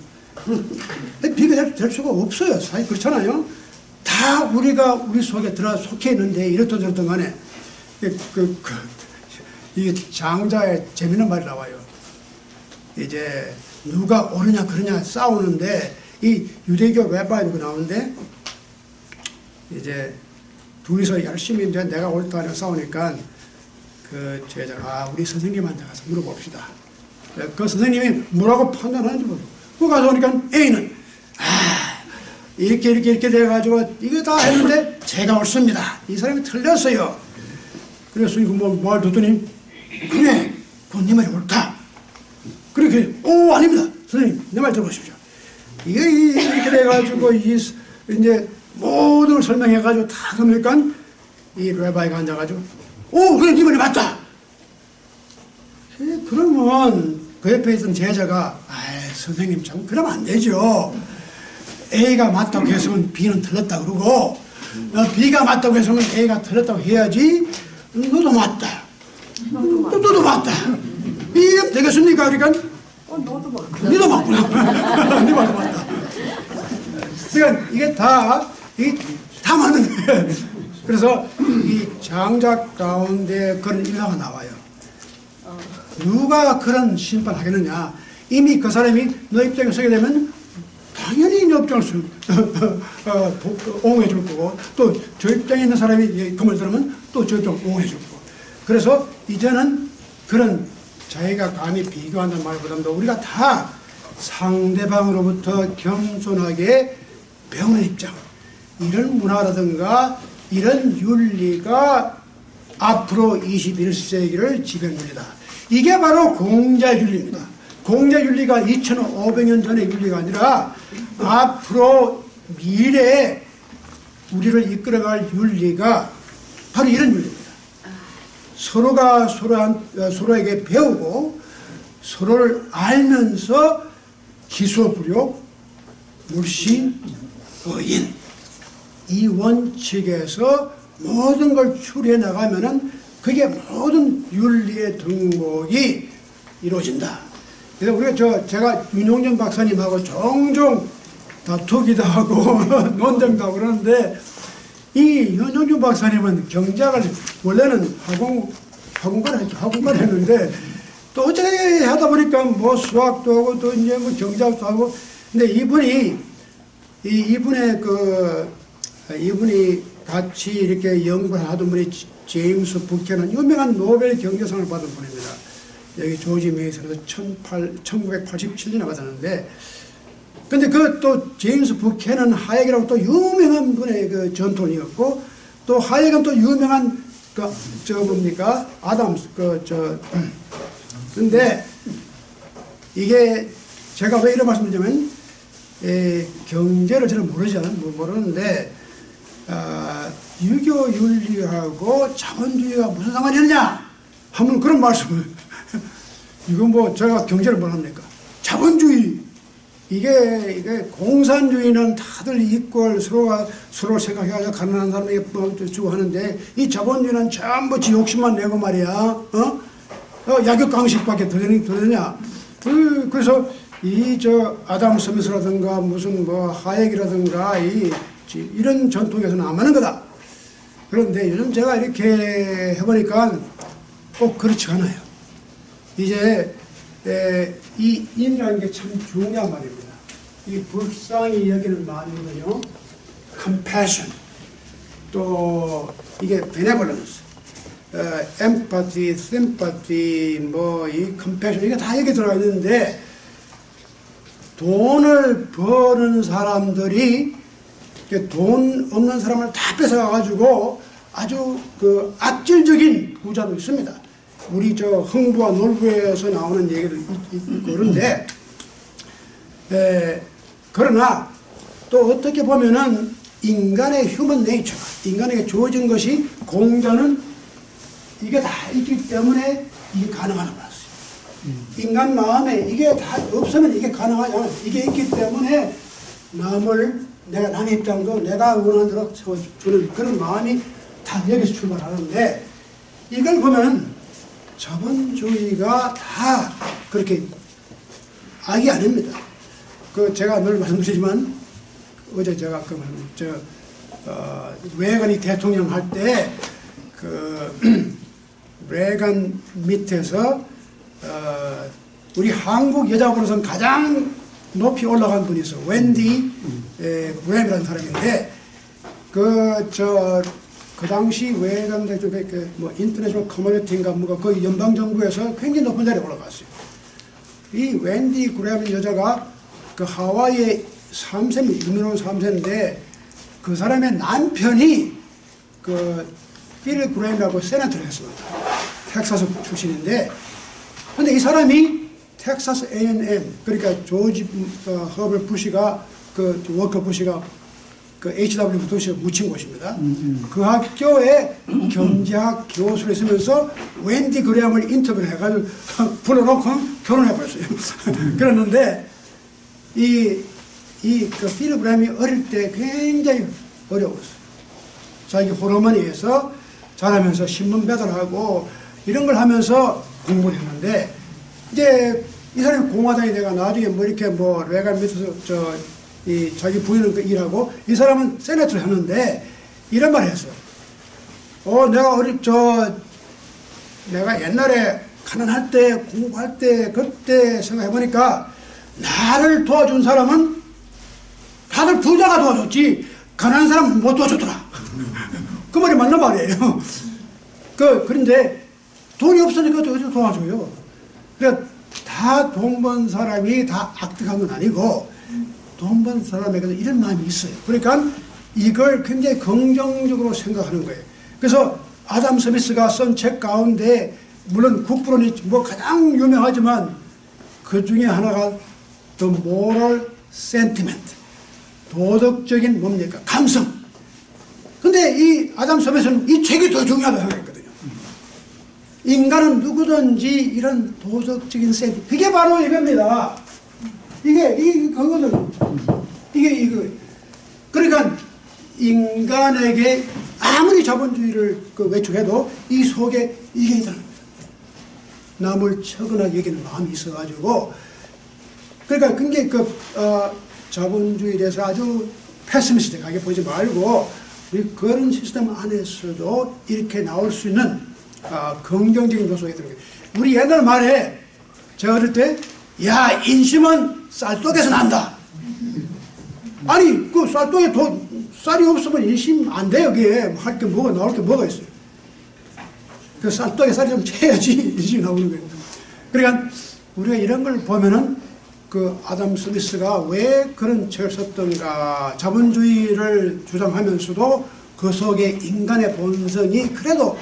비교될 수가 없어요. 사실 그렇잖아요. 다 우리가 우리 속에 속해 있는데 이렇든 저렇든 간에 이 장자의 재미있는 말이 나와요. 이제 누가 옳으냐 그러냐 싸우는데 이 유대교 rabbi도 나오는데 이제 둘이서 열심히 이제 내가 옳다 하냐 싸우니까 그 제자가 우리 선생님한테 가서 물어봅시다. 그 선생님이 뭐라고 판단하는지 모르고 그 가서 보니까 A는 이렇게 돼가지고 이거 다 했는데 제가 옳습니다. 이 사람이 틀렸어요. 그래서 이거 말 듣더니, 그래, 그건 네 말이 옳다. 그렇게, 아닙니다. 선생님, 내 말 들어보십시오. 이게 이렇게 돼가지고, 이제 모든 걸 설명해가지고 다 그러니까, 이 레바이가 앉아가지고, 그래, 네 말이 맞다. 그러면 그 옆에 있던 제자가, 선생님 참, 그러면 안 되죠. A가 맞다고 했으면 B는 틀렸다 그러고, B가 맞다고 했으면 A가 틀렸다고 해야지, 너도 맞다. 너도 맞다. 이러면 되겠습니까? 그러니까, 너도 맞다. 니도 맞구나. 니 말도 맞다. 그러니까 이게 다 맞는 거예요. 그래서 이 장작 가운데 그런 일화가 나와요. 누가 그런 심판하겠느냐. 이미 그 사람이 너 입장에 서게 되면 당연히 네 입장을 옹호해 줄 거고, 또 저 입장에 있는 사람이 그 말 들으면 또 저 입장을 옹호해 줄 거고. 그래서 이제는 그런 자기가 감히 비교한다는 말보다도 우리가 다 상대방으로부터 겸손하게 배우는 입장, 이런 문화라든가 이런 윤리가 앞으로 21세기를 지배할 윤리다. 이게 바로 공자윤리입니다. 공자윤리가 2500년 전의 윤리가 아니라 앞으로 미래에 우리를 이끌어갈 윤리가 바로 이런 윤리입니다. 서로가 서로에게 배우고 서로를 알면서 기소부력, 물신, 의인, 이 원칙에서 모든 걸 추리해 나가면은 그게 모든 윤리의 등록이 이루어진다. 그래서 우리가 제가 윤용전 박사님하고 종종 다투기도 하고 논쟁도 하고 그러는데, 이 윤용준 박사님은 경작을 원래는 학원가를 했는데, 또 어쩌게 하다 보니까 뭐 수학도 하고 또 이제 뭐 경작도 하고, 근데 이분이 같이 이렇게 연구를 하던 분이 제임스 부캐넌, 유명한 노벨 경제상을 받은 분입니다. 여기 조지 메이슨에서 1987년에 받았는데, 근데 그 또 제임스 부캐넌 하액이라고 또 유명한 분의 그 전통이었고, 또 하액은 또 유명한 아담스 근데 이게 제가 왜 이런 말씀드리냐면, 경제를 저는 모르는데, 유교 윤리하고 자본주의가 무슨 상관이 있느냐 하면 그런 말씀을 이건 뭐 제가 경제를 뭐합니까? 자본주의, 이게 공산주의는 다들 이꼴 서로 생각해가지고 가난한 사람에게 주고 하는데, 이 자본주의는 전부 지 욕심만 내고 말이야. 약육 강식밖에 더 되느냐. 그래서 아담 스미스라든가 무슨 뭐 하액이라든가 이런 전통에서는 안 맞는 거다. 그런데 요즘 제가 이렇게 해보니까 꼭 그렇지 않아요. 이제 이 인이라는 게 참 중요한 말입니다. 이 불쌍히 여기는 말이거든요. compassion, 또 이게 benevolence, empathy, sympathy, 뭐 이 compassion, 이게 다 여기 들어가 있는데, 돈을 버는 사람들이 돈 없는 사람을 다 뺏어가가지고 아주 그 악질적인 부자도 있습니다. 우리 흥부와 놀부에서 나오는 얘기도 있고 그런데, 그러나 또 어떻게 보면은 인간의 휴먼 네이처, 인간에게 주어진 것이, 공자는 이게 다 있기 때문에 이게 가능하다고 했어요. 인간 마음에 이게 다 없으면 이게 가능하지 않아요. 이게 있기 때문에 남의 입장도 내가 원하는 대로 주는 그런 마음이 다 여기서 출발하는데, 이걸 보면 자본주의가 다 그렇게 악이 아닙니다. 제가 늘 말씀드리지만, 어제 제가 레간이 대통령 할 때 레간 밑에서 우리 한국 여자분으로서는 가장 높이 올라간 분이 있어. 웬디 브램이라는 사람인데, 그 당시 외관 대쪽에 뭐 인터내셔널 커뮤니티인가 뭐가 거기 연방 정부에서 굉장히 높은 자리에 올라갔어요. 이 웬디 그램 여자가 그 하와이의 3세, 유명한 3세인데, 그 사람의 남편이 필 그레인이라고 세네터를 했습니다. 텍사스 출신인데, 근데 이 사람이 텍사스 A&M, 그러니까 조지 허벌 부시가 그 워커 부시가 그 HW 부시가 묻힌 곳입니다. 그 학교에 경제학 교수로 있으면서 웬디 그레함을 인터뷰를 해가지고 불러놓고 결혼해버렸어요. 그랬는데 그 필 그레함이 어릴 때 굉장히 어려웠어요. 자기 호르몬이에서 자라면서 신문 배달하고 이런 걸 하면서 공부를 했는데, 이제 이 사람이 공화당이 돼가 나중에 뭐 이렇게 뭐 레간 밑에서 자기 부인은 그 일하고, 이 사람은 세네터를 하는데 이런 말을 했어요. 내가 옛날에 가난할 때 공부할 때 그때 생각해보니까 나를 도와준 사람은 다들 부자가 도와줬지 가난한 사람은 못 도와줬더라. 그 말이 맞는 말이에요. 그런데 돈이 없으니까 어디서 도와줘요. 그러니까 다 돈 번 사람이 다 악덕한 건 아니고 돈 번 사람에게도 이런 마음이 있어요. 그러니까 이걸 굉장히 긍정적으로 생각하는 거예요. 그래서 아담 스미스가 쓴 책 가운데 물론 국부론이 뭐 가장 유명하지만 그 중에 하나가 The Moral Sentiment, 도덕적인 뭡니까? 감성. 근데 이 아담 스미스는 이 책이 더 중요하다고 생각했거든요. 인간은 누구든지 이런 도덕적인 센티, 그게 바로 이겁니다. 이게 그거는 이거. 그러니까 인간에게 아무리 자본주의를 외축해도 이 속에 이게 있다는 거예요. 남을 척거나 여기는 마음이 있어가지고, 그러니까 굉장히 자본주의에 대해서 아주 패시미스틱하게 보지 말고 우리 그런 시스템 안에서도 이렇게 나올 수 있는 긍정적인 요소가 있다는 거예요. 우리 옛날 말에 제가 어릴 때, 야, 인심은 쌀떡에서 난다. 아니, 그 쌀떡에 쌀이 없으면 인심 안 돼, 여기에. 할 게 뭐가, 나올 게 뭐가 있어요. 그 쌀떡에 쌀이 좀 채야지 인심이 나오는 거예요. 그러니까 우리가 이런 걸 보면은 그 아담 스미스가 왜 그런 책을 썼던가, 자본주의를 주장하면서도 그 속에 인간의 본성이 그래도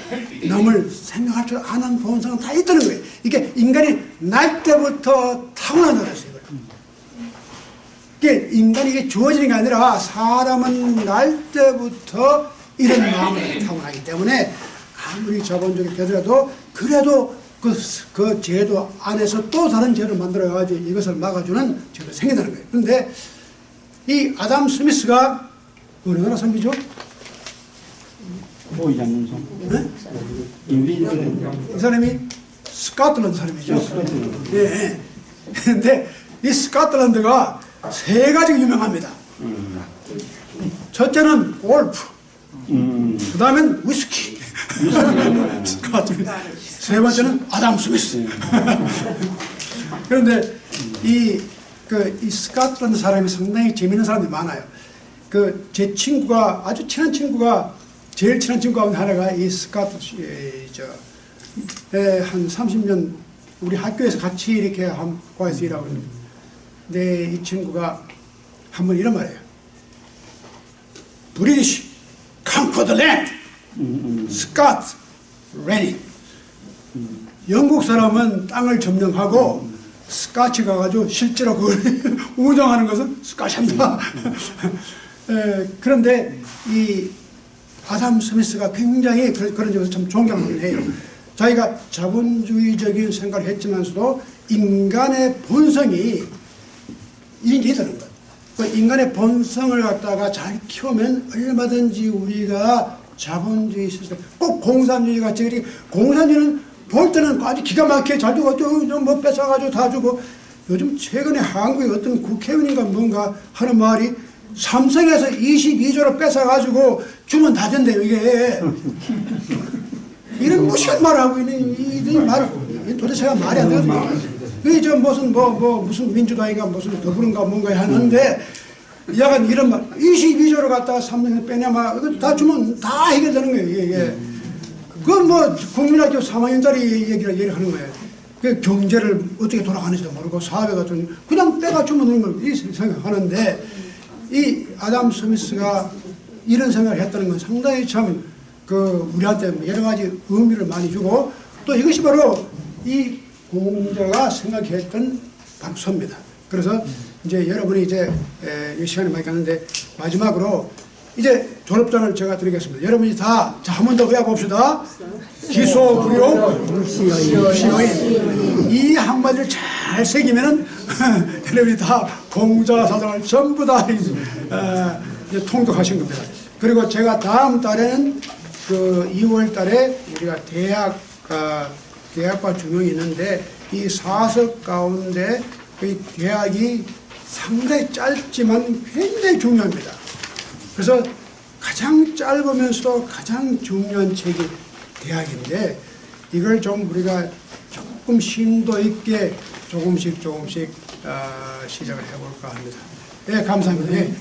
남을 생각할 줄 아는 본성은 다 있다는 거예요. 이게 인간이 날 때부터 타고난다고 했어요. 이게 인간이 이게 주어지는 게 아니라 사람은 날 때부터 이런 마음을 타고나기 때문에 아무리 자본주의가 되더라도 그래도 그 제도 안에서 또 다른 제도를 만들어가지고 이것을 막아주는 제도가 생긴다는 거예요. 그런데 이 아담 스미스가 어느 나라 사람이죠? 보이지 않는 손. 네? 이 사람이 스코틀랜드 사람이죠. 예. 그런데 이 스코틀랜드가 세 가지가 유명합니다. 첫째는 골프, 그 다음엔 위스키, 세 번째는 아담 스미스. 그런데 이 스코틀랜드 사람이 상당히 재미있는 사람들이 많아요. 제 친구가, 아주 친한 친구가, 제일 친한 친구 가운데 하나가 이 한 30년 우리 학교에서 같이 이렇게 한 과에서 일하고 있는. 근데 이 친구가 한번 이런 말이에요. British conquer the land, Scots ready. 영국 사람은 땅을 점령하고 스카치 가가지고 실제로 그걸 운영하는 것은 스카치입니다. 그런데 이 아담 스미스가 굉장히 그런 점에서 참 존경을 해요. 자기가 자본주의적인 생각을 했지만서도 인간의 본성이 이런 게 있다는 것. 그 인간의 본성을 갖다가 잘 키우면 얼마든지 우리가 자본주의 시스템, 꼭 공산주의 같이, 공산주의는 볼 때는 아주 기가 막히게 잘 주고, 뭐 뺏어가지고 다 주고, 요즘 최근에 한국의 어떤 국회의원인가 뭔가 하는 말이 삼성에서 22조를 뺏어가지고 주면 다 된대요, 이게. 이런 무식한 말을 하고 있는, 이 말, 도대체가 말이 안 되거든요. 이게 무슨 민주당인가 무슨 더불어인가 뭔가 하는데, 약간 이런 말, 22조를 갖다가 삼성에서 빼냐마, 이거 다 주면 다 해결되는 거예요, 이게. 그건 뭐, 국민학교 3학년짜리 얘기를 하는 거예요. 그 경제를 어떻게 돌아가는지도 모르고, 사회 같은, 그냥 빼가 주면 되는 걸, 이 생각하는데, 이 아담 스미스가 이런 생각을 했다는 건 상당히 참, 우리한테 여러 가지 의미를 많이 주고 또 이것이 바로 이 공자가 생각했던 방소입니다. 그래서 이제 여러분이 이제 이 시간이 많이 갔는데 마지막으로 이제 졸업장을 제가 드리겠습니다. 여러분이 다 한 번 더 외워봅시다. 기소불용 시효인. 이 한마디를 잘 새기면은 여러분이 다 공자사상을 전부 다 이제 통독하신 겁니다. 그리고 제가 다음 달에는 2월 달에 우리가 대학과 중용이 있는데 이 4석 가운데 이 대학이 상당히 짧지만 굉장히 중요합니다. 그래서 가장 짧으면서도 가장 중요한 책이 대학인데 이걸 좀 우리가 조금 심도 있게 조금씩 시작을 해볼까 합니다. 예, 감사합니다. 예.